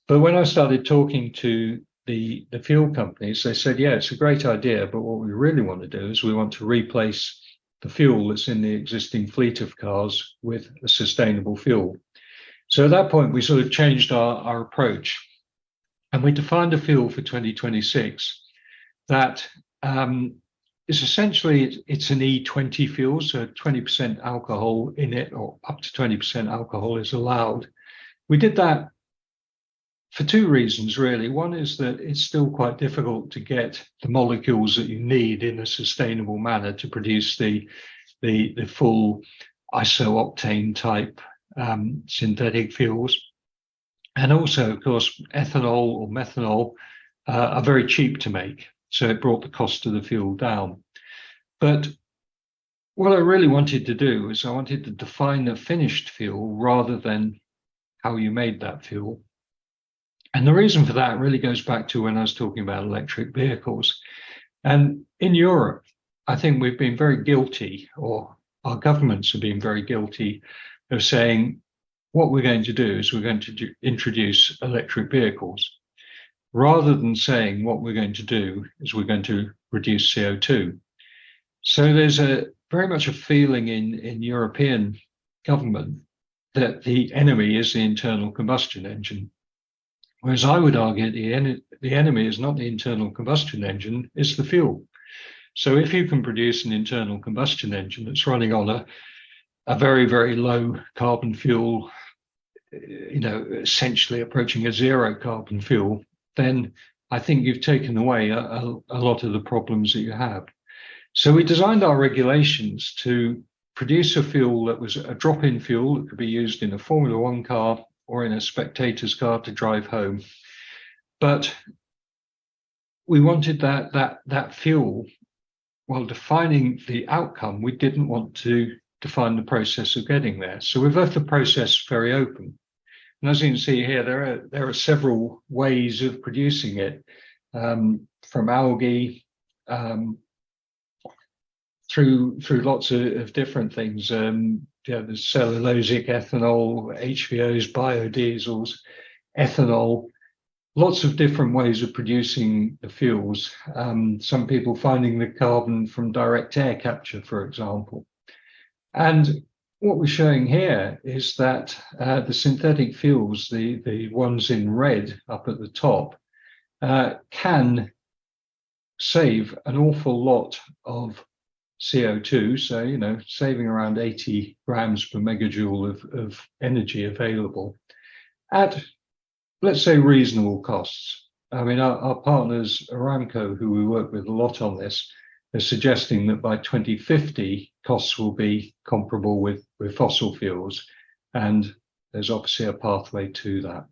But when I started talking to the fuel companies, they said, yeah, it's a great idea, but what we really want to do is we want to replace the fuel that's in the existing fleet of cars with a sustainable fuel. So at that point, we sort of changed our approach, and we defined a fuel for 2026 that is essentially, it's an E20 fuel, so 20% alcohol in it, or up to 20% alcohol is allowed. We did that for two reasons, really. One is that it's still quite difficult to get the molecules that you need in a sustainable manner to produce the full isooctane type synthetic fuels. And also, of course, ethanol or methanol are very cheap to make. So it brought the cost of the fuel down. But what I really wanted to do is I wanted to define a finished fuel rather than how you made that fuel. And the reason for that really goes back to when I was talking about electric vehicles. And in Europe, I think we've been very guilty, or our governments have been very guilty, of saying what we're going to do is we're going to introduce electric vehicles, rather than saying what we're going to do is we're going to reduce CO2. So there's very much a feeling in European government that the enemy is the internal combustion engine. Whereas I would argue the enemy is not the internal combustion engine, it's the fuel. So if you can produce an internal combustion engine that's running on a very, very low carbon fuel, essentially approaching a zero carbon fuel, then I think you've taken away a lot of the problems that you have. So we designed our regulations to produce a fuel that was a drop-in fuel that could be used in a Formula 1 car or in a spectator's car to drive home. But we wanted that fuel, while defining the outcome, we didn't want to define the process of getting there. So we've left the process very open. And as you can see here, there are several ways of producing it, from algae through lots of different things. There's cellulosic ethanol, HVOs, biodiesels, ethanol, lots of different ways of producing the fuels. Some people finding the carbon from direct air capture, for example. And what we're showing here is that the synthetic fuels, the ones in red up at the top, can save an awful lot of CO2. So, saving around 80 grams per megajoule of energy available at, let's say, reasonable costs. I mean, our partners, Aramco, who we work with a lot on this, are suggesting that by 2050, costs will be comparable with fossil fuels. And there's obviously a pathway to that.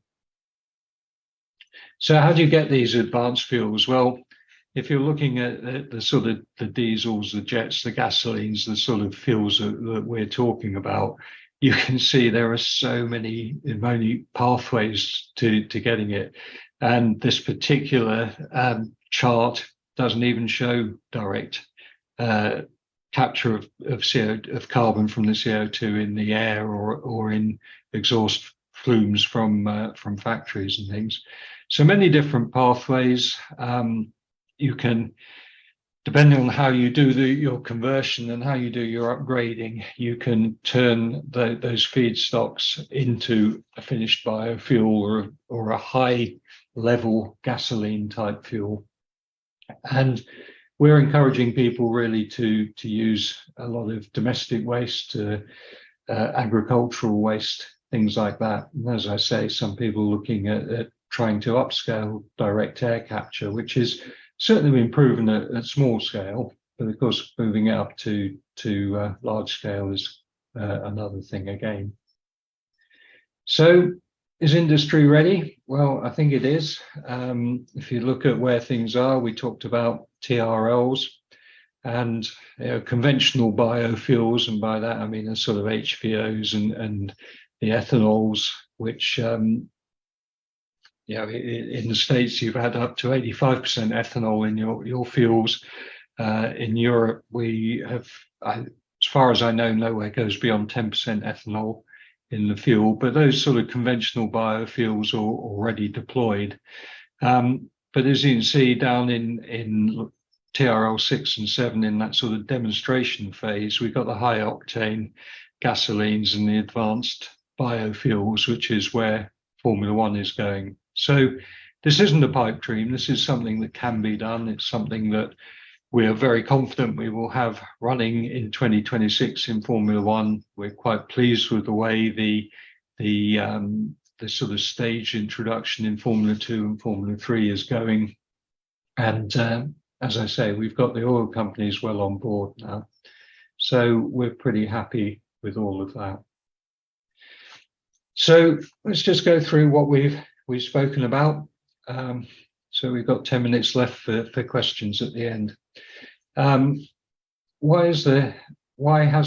So how do you get these advanced fuels? Well, if you're looking at the sort of the diesels, the jets, the gasolines, the sort of fuels that we're talking about, you can see there are so many pathways to getting it. And this particular chart doesn't even show direct capture of carbon from the CO2 in the air or in exhaust plumes from factories and things. So many different pathways. You can, depending on how you do your conversion and how you do your upgrading, you can turn those feedstocks into a finished biofuel or a high level gasoline type fuel. And we're encouraging people really to use a lot of domestic waste, agricultural waste, things like that. And as I say, some people looking at trying to upscale direct air capture, which is certainly been proven at small scale, but of course moving it up to large scale is another thing again. So is industry ready? Well, I think it is. If you look at where things are, we talked about TRLs and conventional biofuels, and by that I mean the sort of HVOs and the ethanols, which in the States you've had up to 85% ethanol in your fuels. In Europe, we have, as far as I know, nowhere goes beyond 10% ethanol in the fuel, but those sort of conventional biofuels are already deployed. But as you can see down in TRL 6 and 7, in that sort of demonstration phase, we've got the high octane gasolines and the advanced biofuels, which is where Formula One is going. So this isn't a pipe dream. This is something that can be done. It's something that we are very confident we will have running in 2026 in Formula One. We're quite pleased with the way the sort of stage introduction in Formula 2 and Formula 3 is going. And as I say, we've got the oil companies well on board now. So we're pretty happy with all of that. So let's just go through what we've spoken about. So we've got 10 minutes left for questions at the end. Why has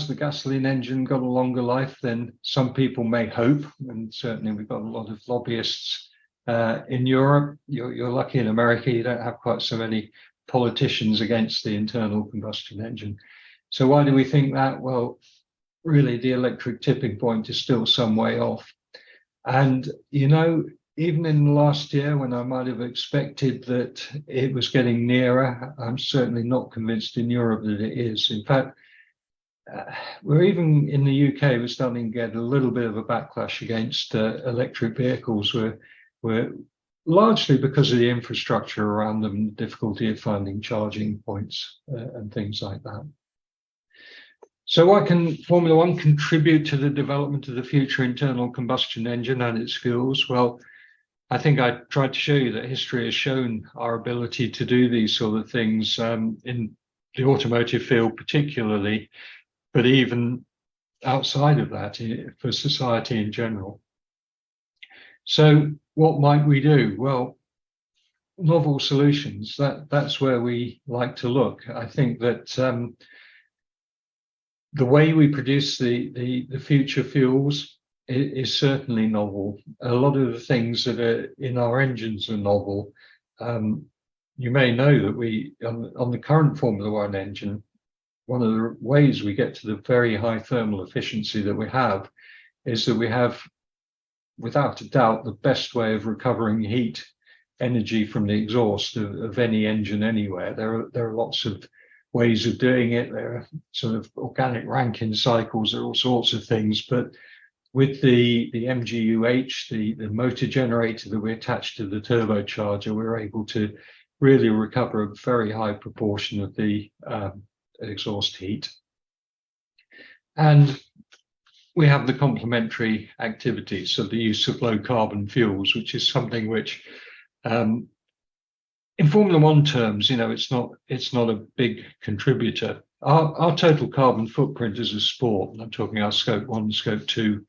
the gasoline engine got a longer life than some people may hope? And certainly we've got a lot of lobbyists in Europe. You're lucky in America, you don't have quite so many politicians against the internal combustion engine. So why do we think that? Well, really the electric tipping point is still some way off. And, even in the last year, when I might have expected that it was getting nearer, I'm certainly not convinced in Europe that it is. In fact, we're even in the UK, we're starting to get a little bit of a backlash against electric vehicles. We're largely because of the infrastructure around them, the difficulty of finding charging points and things like that. So why can Formula One contribute to the development of the future internal combustion engine and its fuels? Well, I think I tried to show you that history has shown our ability to do these sort of things in the automotive field particularly, but even outside of that for society in general. So what might we do? Well, novel solutions, that's where we like to look. I think that the way we produce the future fuels is certainly novel. A lot of the things that are in our engines are novel. You may know that we, on the current Formula One engine, one of the ways we get to the very high thermal efficiency that we have is that we have, without a doubt, the best way of recovering heat energy from the exhaust of any engine anywhere. There are lots of ways of doing it. There are sort of organic Rankine cycles, there are all sorts of things, but with the MGUH, the motor generator that we attach to the turbocharger, we're able to really recover a very high proportion of the exhaust heat. And we have the complementary activities, so the use of low carbon fuels, which is something which in Formula One terms, it's not a big contributor. Our total carbon footprint as a sport, and I'm talking our scope 1, scope 2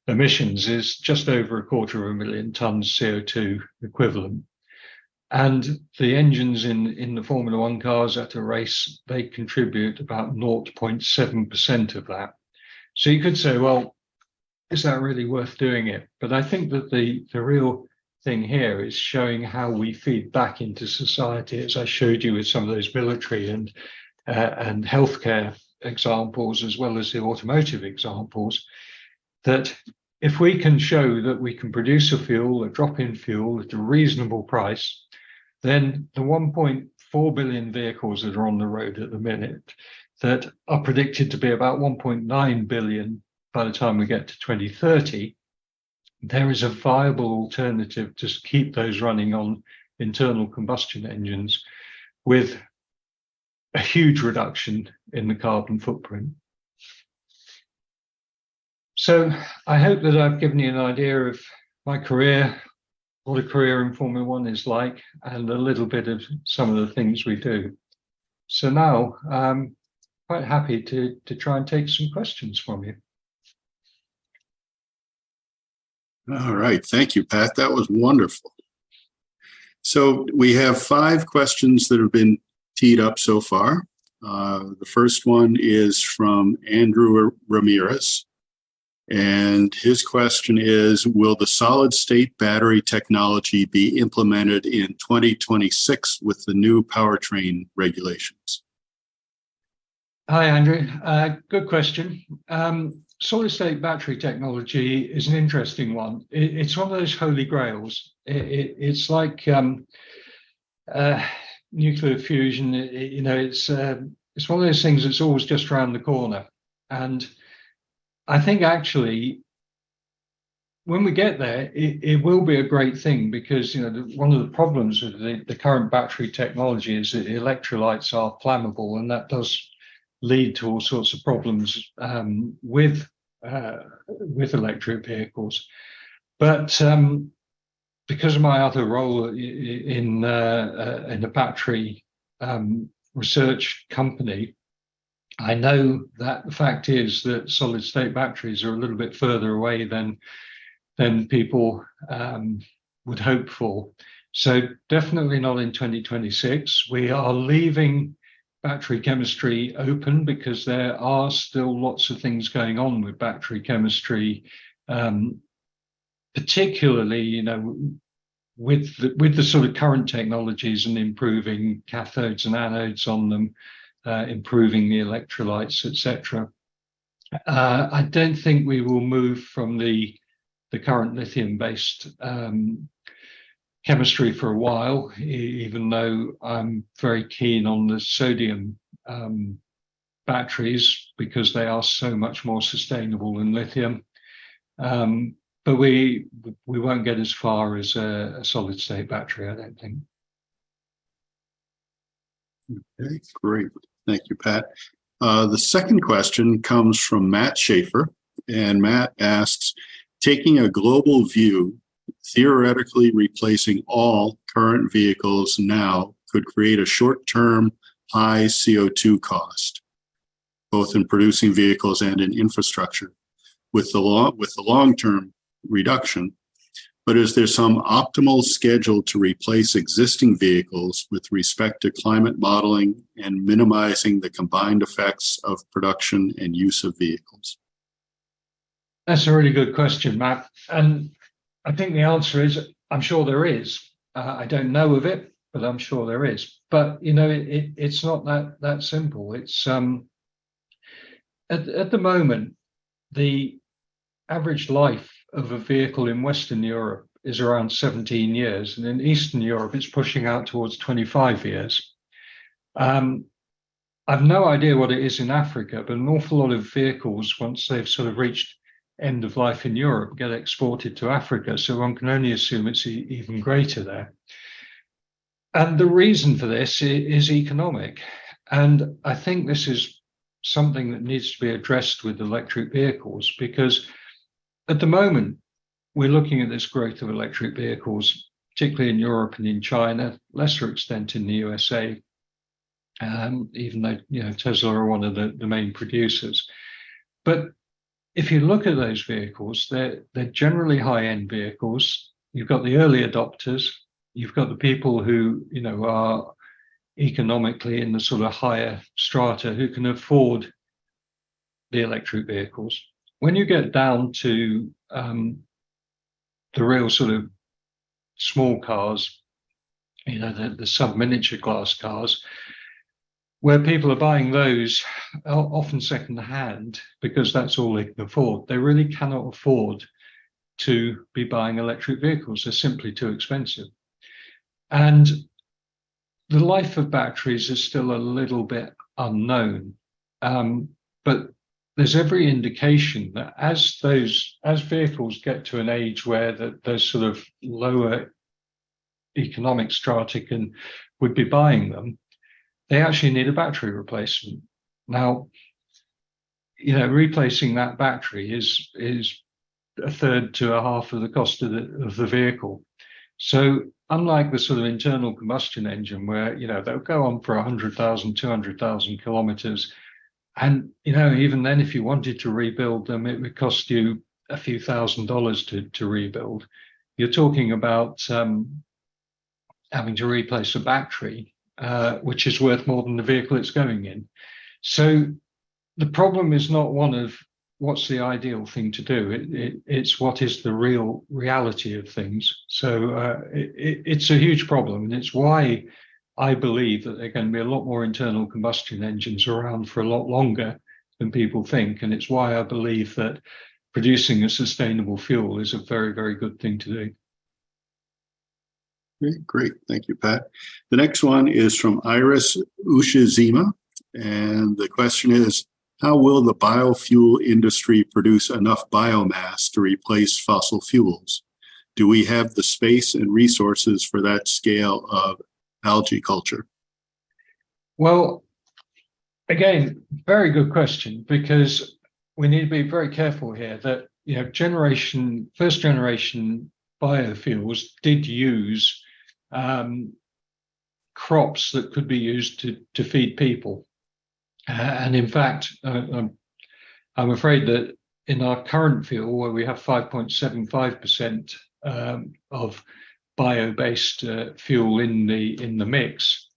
emissions, is just over 250,000 tons CO2 equivalent. And the engines in the Formula One cars at a race, they contribute about 0.7% of that. So you could say, well, is that really worth doing it? But I think that the real thing here is showing how we feed back into society, as I showed you with some of those military and healthcare examples, as well as the automotive examples, that if we can show that we can produce a fuel, a drop-in fuel at a reasonable price, then the 1.4 billion vehicles that are on the road at the minute that are predicted to be about 1.9 billion by the time we get to 2030, there is a viable alternative to keep those running on internal combustion engines with a huge reduction in the carbon footprint. So I hope that I've given you an idea of my career, what a career in Formula One is like, and a little bit of some of the things we do. So now I'm quite happy to try and take some questions from you. All right. Thank you, Pat. That was wonderful. So we have 5 questions that have been teed up so far. The first one is from Andrew Ramirez. And his question is, will the solid-state battery technology be implemented in 2026 with the new powertrain regulations? Hi, Andrew. Good question. Solid-state battery technology is an interesting one. It's one of those holy grails. It's like nuclear fusion. It's one of those things that's always just around the corner. And I think actually, when we get there, it will be a great thing because one of the problems with the current battery technology is that electrolytes are flammable, and that does lead to all sorts of problems with electric vehicles. But because of my other role in a battery research company, I know that the fact is that solid-state batteries are a little bit further away than people would hope for. So definitely not in 2026. We are leaving battery chemistry open because there are still lots of things going on with battery chemistry, particularly with the sort of current technologies and improving cathodes and anodes on them. Improving the electrolytes, etc. I don't think we will move from the current lithium-based chemistry for a while, even though I'm very keen on the sodium batteries because they are so much more sustainable than lithium. But we won't get as far as a solid-state battery, I don't think. Okay, great. Thank you, Pat. The second question comes from Matt Schaefer, and Matt asks, taking a global view, theoretically replacing all current vehicles now could create a short-term high CO2 cost, both in producing vehicles and in infrastructure, with the long-term reduction. But is there some optimal schedule to replace existing vehicles with respect to climate modeling and minimizing the combined effects of production and use of vehicles? That's a really good question, Matt. And I think the answer is, I'm sure there is. I don't know of it, but I'm sure there is. But, it's not that simple. It's at the moment, the average life of a vehicle in Western Europe is around 17 years, and in Eastern Europe, it's pushing out towards 25 years. I've no idea what it is in Africa, but an awful lot of vehicles, once they've sort of reached end of life in Europe, get exported to Africa, so one can only assume it's even greater there. And the reason for this is economic, and I think this is something that needs to be addressed with electric vehicles, because at the moment, we're looking at this growth of electric vehicles, particularly in Europe and in China, lesser extent in the USA, even though Tesla are one of the main producers. But if you look at those vehicles, they're generally high-end vehicles. You've got the early adopters, you've got the people who are economically in the sort of higher strata who can afford the electric vehicles. When you get down to the real sort of small cars, the sub-miniature class cars, where people are buying those often second hand because that's all they can afford. They really cannot afford to be buying electric vehicles. They're simply too expensive. And the life of batteries is still a little bit unknown. But there's every indication that as vehicles get to an age where those sort of lower economic strata would be buying them, they actually need a battery replacement. Now, replacing that battery is a third to a half of the cost of the vehicle. So unlike the sort of internal combustion engine where, they'll go on for 100,000, 200,000 kilometers. And, even then, if you wanted to rebuild them, it would cost you a few $1,000s to rebuild. You're talking about having to replace a battery, which is worth more than the vehicle it's going in. So the problem is not one of what's the ideal thing to do. It's what is the real reality of things. So it's a huge problem, and it's why I believe that there are going to be a lot more internal combustion engines around for a lot longer than people think. And it's why I believe that producing a sustainable fuel is a very, very good thing to do. Great. Thank you, Pat. The next one is from Iris Ushizima. And the question is, how will the biofuel industry produce enough biomass to replace fossil fuels? Do we have the space and resources for that scale of algae culture? Well, again, very good question, because we need to be very careful here that first generation biofuels did use crops that could be used to feed people. And in fact, I'm afraid that in our current fuel, where we have 5.75% of bio-based fuel in the mix,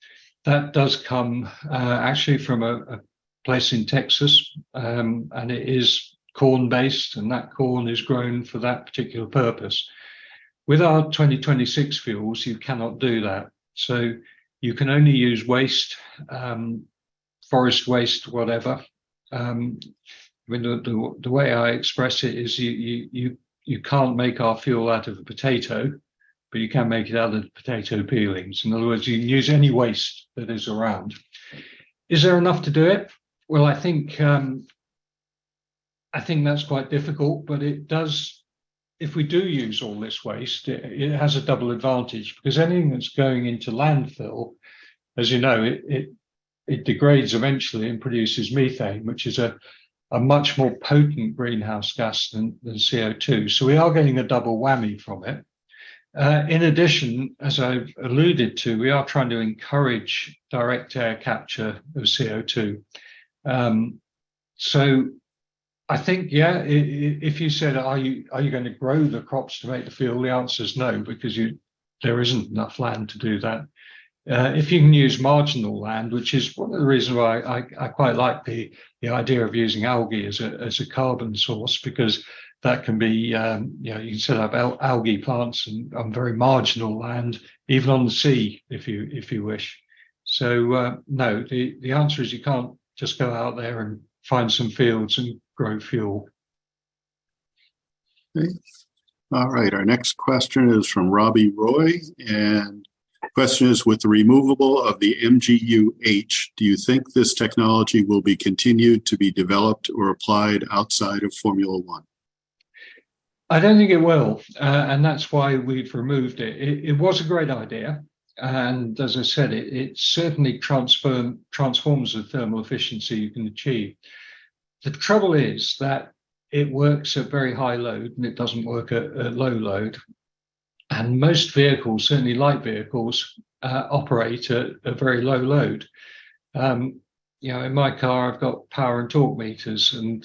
that does come actually from a place in Texas, and it is corn-based, and that corn is grown for that particular purpose. With our 2026 fuels, you cannot do that. So you can only use waste, forest waste, whatever. The way I express it is you can't make our fuel out of a potato, but you can make it out of potato peelings. In other words, you can use any waste that is around. Is there enough to do it? Well, I think that's quite difficult, but it does. If we do use all this waste, it has a double advantage, because anything that's going into landfill, as you know, it degrades eventually and produces methane, which is a much more potent greenhouse gas than CO2. So we are getting a double whammy from it. In addition, as I've alluded to, we are trying to encourage direct air capture of CO2. So I think, if you said, are you going to grow the crops to make the fuel? The answer is no, because there isn't enough land to do that. If you can use marginal land, which is one of the reasons why I quite like the idea of using algae as a carbon source, because that can be, you can set up algae plants on very marginal land, even on the sea, if you wish. So no, the answer is you can't just go out there and find some fields and grow fuel. Okay. All right. Our next question is from Robbie Roy, and the question is, with the removable of the MGU-H, do you think this technology will be continued to be developed or applied outside of Formula One? I don't think it will, and that's why we've removed it. It was a great idea, and as I said, it certainly transforms the thermal efficiency you can achieve. The trouble is that it works at very high load and it doesn't work at low load. And most vehicles, certainly light vehicles, operate at a very low load. In my car, I've got power and torque meters, and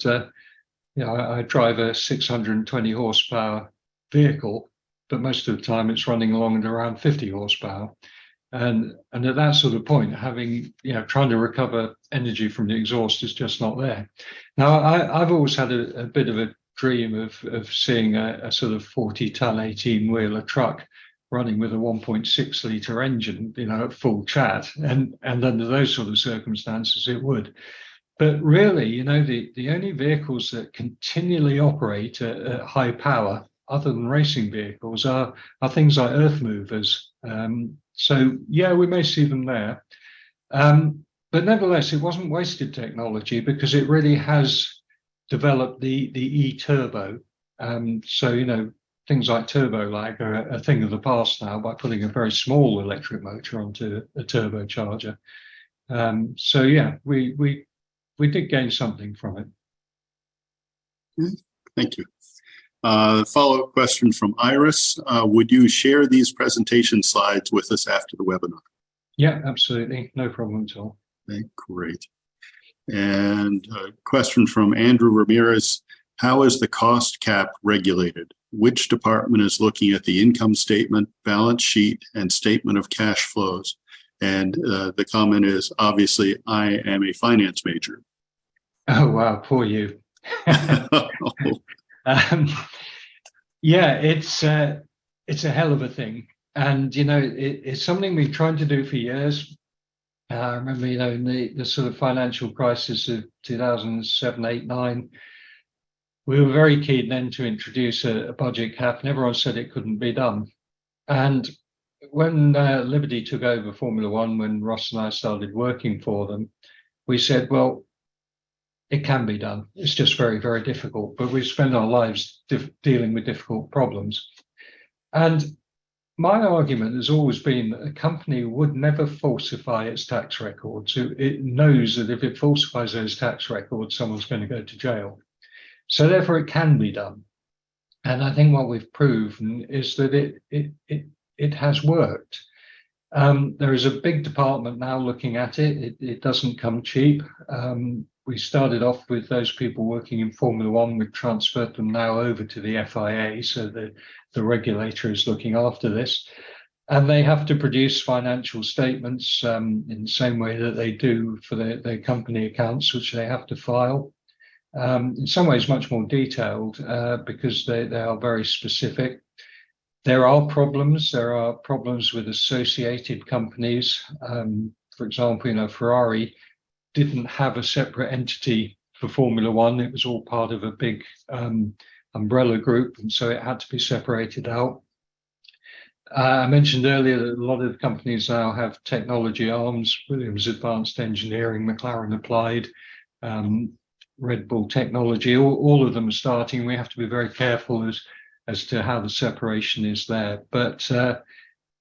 I drive a 620 horsepower vehicle, but most of the time it's running along at around 50 horsepower. And at that sort of point, trying to recover energy from the exhaust is just not there. Now, I've always had a bit of a dream of seeing a sort of 40-ton 18-wheeler truck running with a 1.6 litre engine, at full chat, and under those sort of circumstances, it would. But really, the only vehicles that continually operate at high power other than racing vehicles are things like earth movers. So yeah, we may see them there. But nevertheless, it wasn't wasted technology because it really has developed the e-turbo. So, you know, things like turbo lag are a thing of the past now by putting a very small electric motor onto a turbocharger. So yeah, we did gain something from it. Thank you. Follow-up question from Iris. Would you share these presentation slides with us after the webinar? Yeah, absolutely. No problem at all. Okay, great. And a question from Andrew Ramirez. How is the cost cap regulated? Which department is looking at the income statement, balance sheet, and statement of cash flows? And the comment is, obviously, I am a finance major. Oh, wow, poor you. Yeah, it's a hell of a thing. And, you know, it's something we've tried to do for years. I remember, you know, in the sort of financial crisis of 2007, 8, 9, we were very keen then to introduce a budget cap, and everyone said it couldn't be done. And when Liberty took over Formula One, when Ross and I started working for them, we said, well, it can be done. It's just very, very difficult. But we spend our lives dealing with difficult problems. And my argument has always been that a company would never falsify its tax records. It knows that if it falsifies those tax records, someone's going to go to jail. So therefore, it can be done. And I think what we've proven is that it has worked. There is a big department now looking at it. It doesn't come cheap. We started off with those people working in Formula One. We've transferred them now over to the FIA, so the regulator is looking after this. And they have to produce financial statements in the same way that they do for their company accounts, which they have to file. In some ways much more detailed because they are very specific. There are problems. There are problems with associated companies. For example, you know, Ferrari didn't have a separate entity for Formula One. It was all part of a big umbrella group, and so it had to be separated out. I mentioned earlier that a lot of companies now have technology arms. Williams Advanced Engineering, McLaren Applied, Red Bull Technology, all of them are starting. We have to be very careful as to how the separation is there. But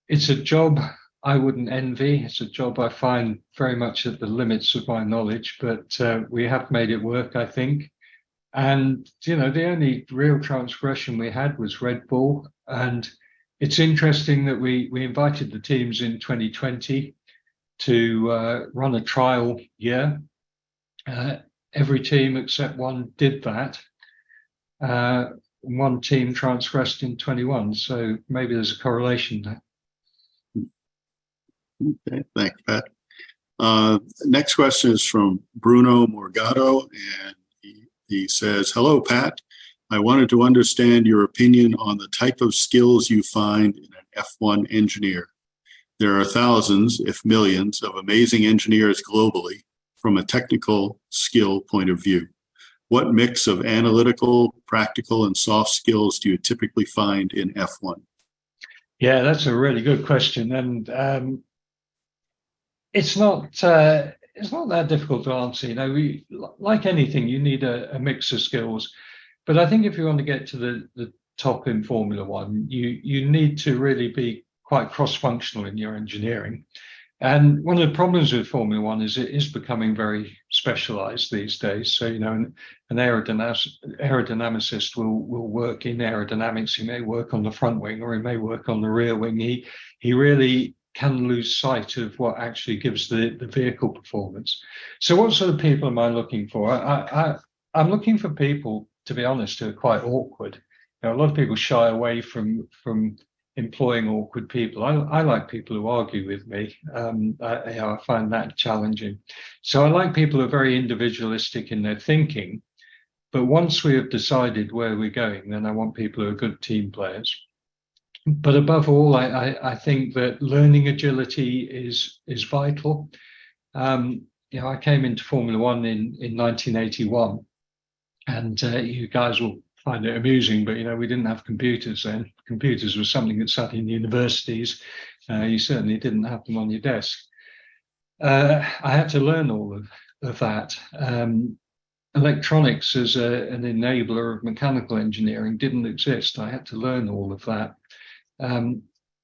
it's a job I wouldn't envy. It's a job I find very much at the limits of my knowledge, but we have made it work, I think. And, you know, the only real transgression we had was Red Bull. And it's interesting that we invited the teams in 2020 to run a trial year. Every team except one did that. One team transgressed in 21, so maybe there's a correlation there. Okay, thanks, Pat. Next question is from Bruno Morgado, and he says, hello, Pat. I wanted to understand your opinion on the type of skills you find in an F1 engineer. There are thousands, if millions, of amazing engineers globally from a technical skill point of view. What mix of analytical, practical, and soft skills do you typically find in F1? Yeah, that's a really good question. And it's not that difficult to answer. You know, like anything, you need a mix of skills. But I think if you want to get to the top in Formula One, you need to really be quite cross-functional in your engineering. And one of the problems with Formula One is it is becoming very specialized these days. So, you know, an aerodynamicist will work in aerodynamics. He may work on the front wing or he may work on the rear wing. He really can lose sight of what actually gives the vehicle performance. So what sort of people am I looking for? I'm looking for people, to be honest, who are quite awkward. You know, a lot of people shy away from employing awkward people. I like people who argue with me. I find that challenging. So I like people who are very individualistic in their thinking. But once we have decided where we're going, then I want people who are good team players. But above all, I think that learning agility is vital. You know, I came into Formula One in 1981, and you guys will find it amusing, but we didn't have computers then. Computers was something that sat in universities. You certainly didn't have them on your desk. I had to learn all of that. Electronics as an enabler of mechanical engineering didn't exist. I had to learn all of that.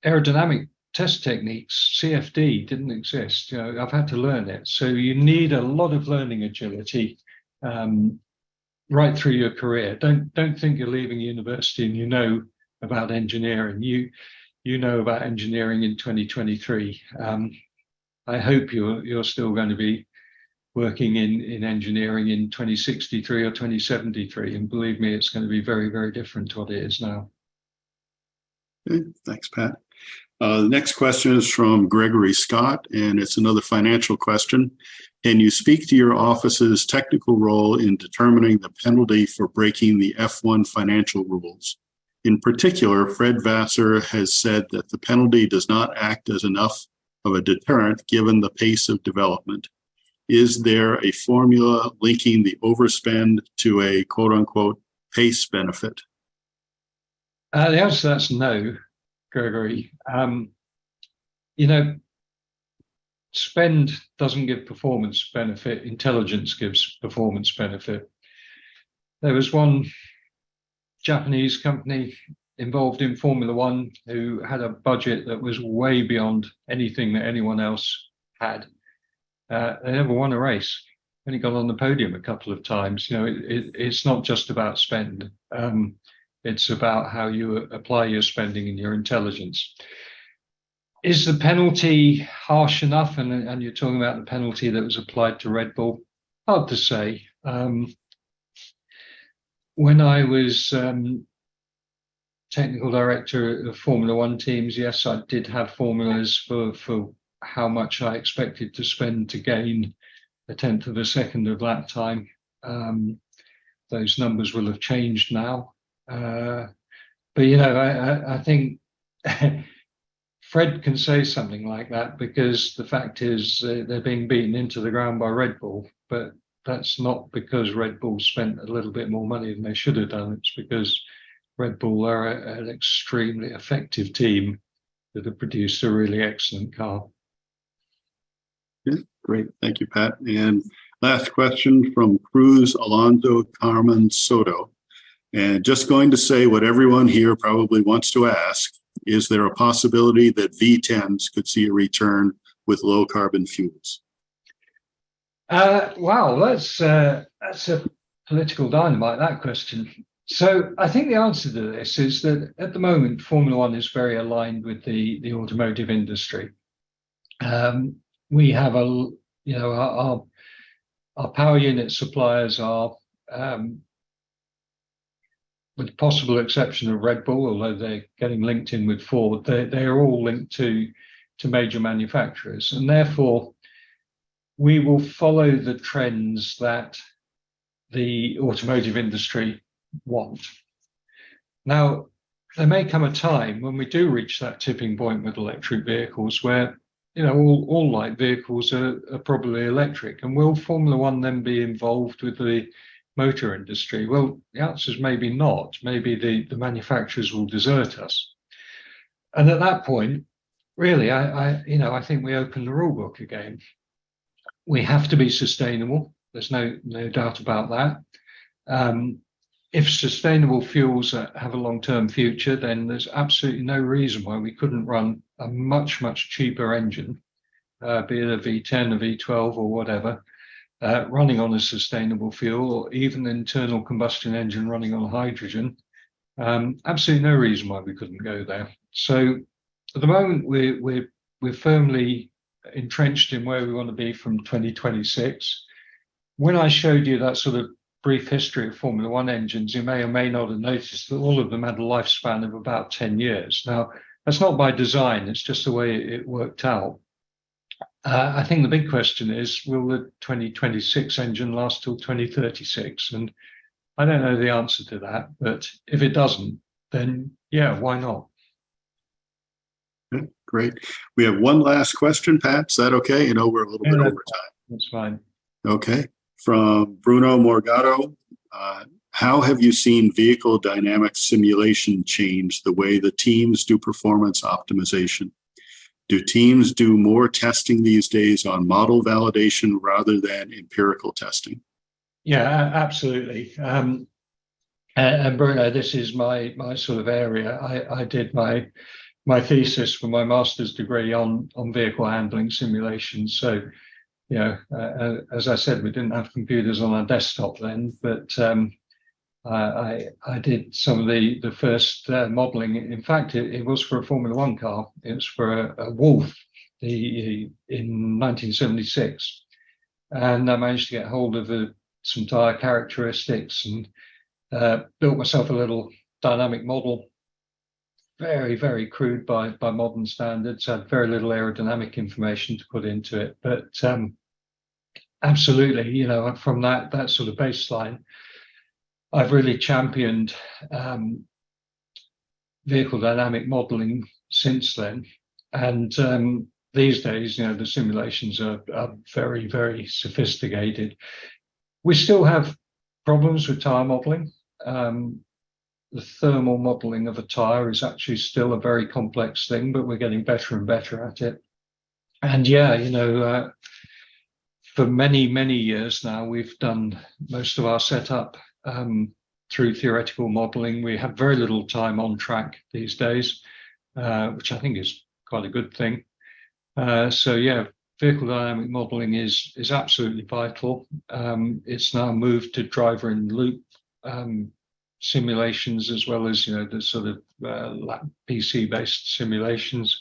Aerodynamic test techniques, CFD, didn't exist. I've had to learn it. So you need a lot of learning agility right through your career. Don't think you're leaving university and you know about engineering. You know about engineering in 2023. I hope you're still going to be working in engineering in 2063 or 2073, and believe me, it's going to be very, very different to what it is now. Okay, thanks, Pat. The next question is from Gregory Scott, and it's another financial question. Can you speak to your office's technical role in determining the penalty for breaking the F1 financial rules? In particular, Fred Vassar has said that the penalty does not act as enough of a deterrent given the pace of development. Is there a formula linking the overspend to a quote-unquote pace benefit? The answer to that's no, Gregory. Spend doesn't give performance benefit. Intelligence gives performance benefit. There was one Japanese company involved in Formula One who had a budget that was way beyond anything that anyone else had. They never won a race. Only got on the podium a couple of times. It's not just about spend. It's about how you apply your spending and your intelligence. Is the penalty harsh enough? And you're talking about the penalty that was applied to Red Bull. Hard to say. When I was technical director of Formula One teams, yes, I did have formulas for how much I expected to spend to gain a tenth of a second of lap time. Those numbers will have changed now. But I think Fred can say something like that because the fact is they're being beaten into the ground by Red Bull, but that's not because Red Bull spent a little bit more money than they should have done. It's because Red Bull are an extremely effective team that have produced a really excellent car. Yeah, great. Thank you, Pat. And last question from Cruz Alonso Carmen Soto. And just going to say what everyone here probably wants to ask, is there a possibility that V10s could see a return with low carbon fuels? Wow, that's a political dynamite, that question. So I think the answer to this is that at the moment, Formula One is very aligned with the automotive industry. We have our power unit suppliers are, with the possible exception of Red Bull, although they're getting linked in with Ford, they are all linked to major manufacturers, and therefore we will follow the trends that the automotive industry want. Now, there may come a time when we do reach that tipping point with electric vehicles where all light vehicles are probably electric, and will Formula One then be involved with the motor industry? Well, the answer is maybe not. Maybe the manufacturers will desert us, and at that point, really, I think we open the rule book again. We have to be sustainable. There's no doubt about that. If sustainable fuels have a long-term future, then there's absolutely no reason why we couldn't run a much, much cheaper engine, be it a V10, a V12 or whatever, running on a sustainable fuel, or even an internal combustion engine running on hydrogen. Absolutely no reason why we couldn't go there. So at the moment, we're firmly entrenched in where we want to be from 2026. When I showed you that sort of brief history of Formula One engines, you may or may not have noticed that all of them had a lifespan of about 10 years. Now, that's not by design, it's just the way it worked out. I think the big question is, will the 2026 engine last till 2036? And I don't know the answer to that, but if it doesn't, then yeah, why not? Okay, great. We have one last question, Pat. Is that okay? We're a little bit over time. That's fine. Okay. From Bruno Morgado, how have you seen vehicle dynamic simulation change the way the teams do performance optimization? Do teams do more testing these days on model validation rather than empirical testing? Yeah, absolutely. And Bruno, this is my sort of area. I did my thesis for my master's degree on vehicle handling simulations. So, you know, as I said, we didn't have computers on our desktop then, but I did some of the first modelling. In fact, it was for a Formula One car. It was for a Wolf in 1976, and I managed to get hold of some tyre characteristics and built myself a little dynamic model. Very, very crude by modern standards. Had very little aerodynamic information to put into it, but absolutely, you know, from that sort of baseline, I've really championed vehicle dynamic modeling since then. And these days, you know, the simulations are very, very sophisticated. We still have problems with tyre modeling. The thermal modeling of a tyre is actually still a very complex thing, but we're getting better and better at it. And yeah, you know, for many, many years now, we've done most of our setup through theoretical modeling. We have very little time on track these days, which I think is quite a good thing. So yeah, vehicle dynamic modeling is absolutely vital. It's now moved to driver in loop simulations, as well as, you know, the sort of PC based simulations.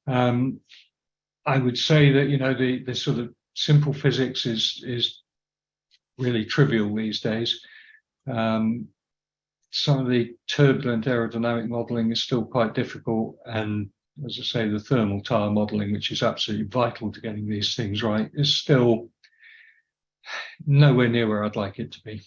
I would say that, you know, the sort of simple physics is really trivial these days. Some of the turbulent aerodynamic modeling is still quite difficult, and as I say, the thermal tyre modeling, which is absolutely vital to getting these things right, is still nowhere near where I'd like it to be.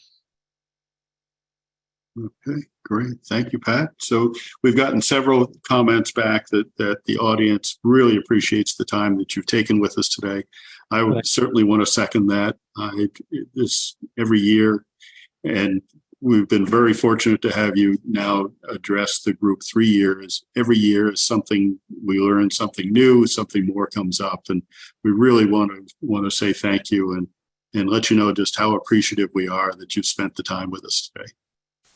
Okay, great. Thank you, Pat. So we've gotten several comments back that the audience really appreciates the time that you've taken with us today. I would certainly want to second that. This every year, and we've been very fortunate to have you now address the group 3 years. Every year is something we learn, something new, something more comes up, and we really want to say thank you and let you know just how appreciative we are that you've spent the time with us today.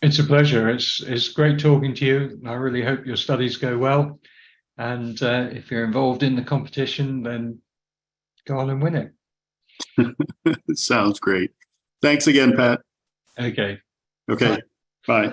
It's a pleasure. It's great talking to you. I really hope your studies go well. And if you're involved in the competition, then go on and win it. Sounds great. Thanks again, Pat. Okay. Okay. Bye.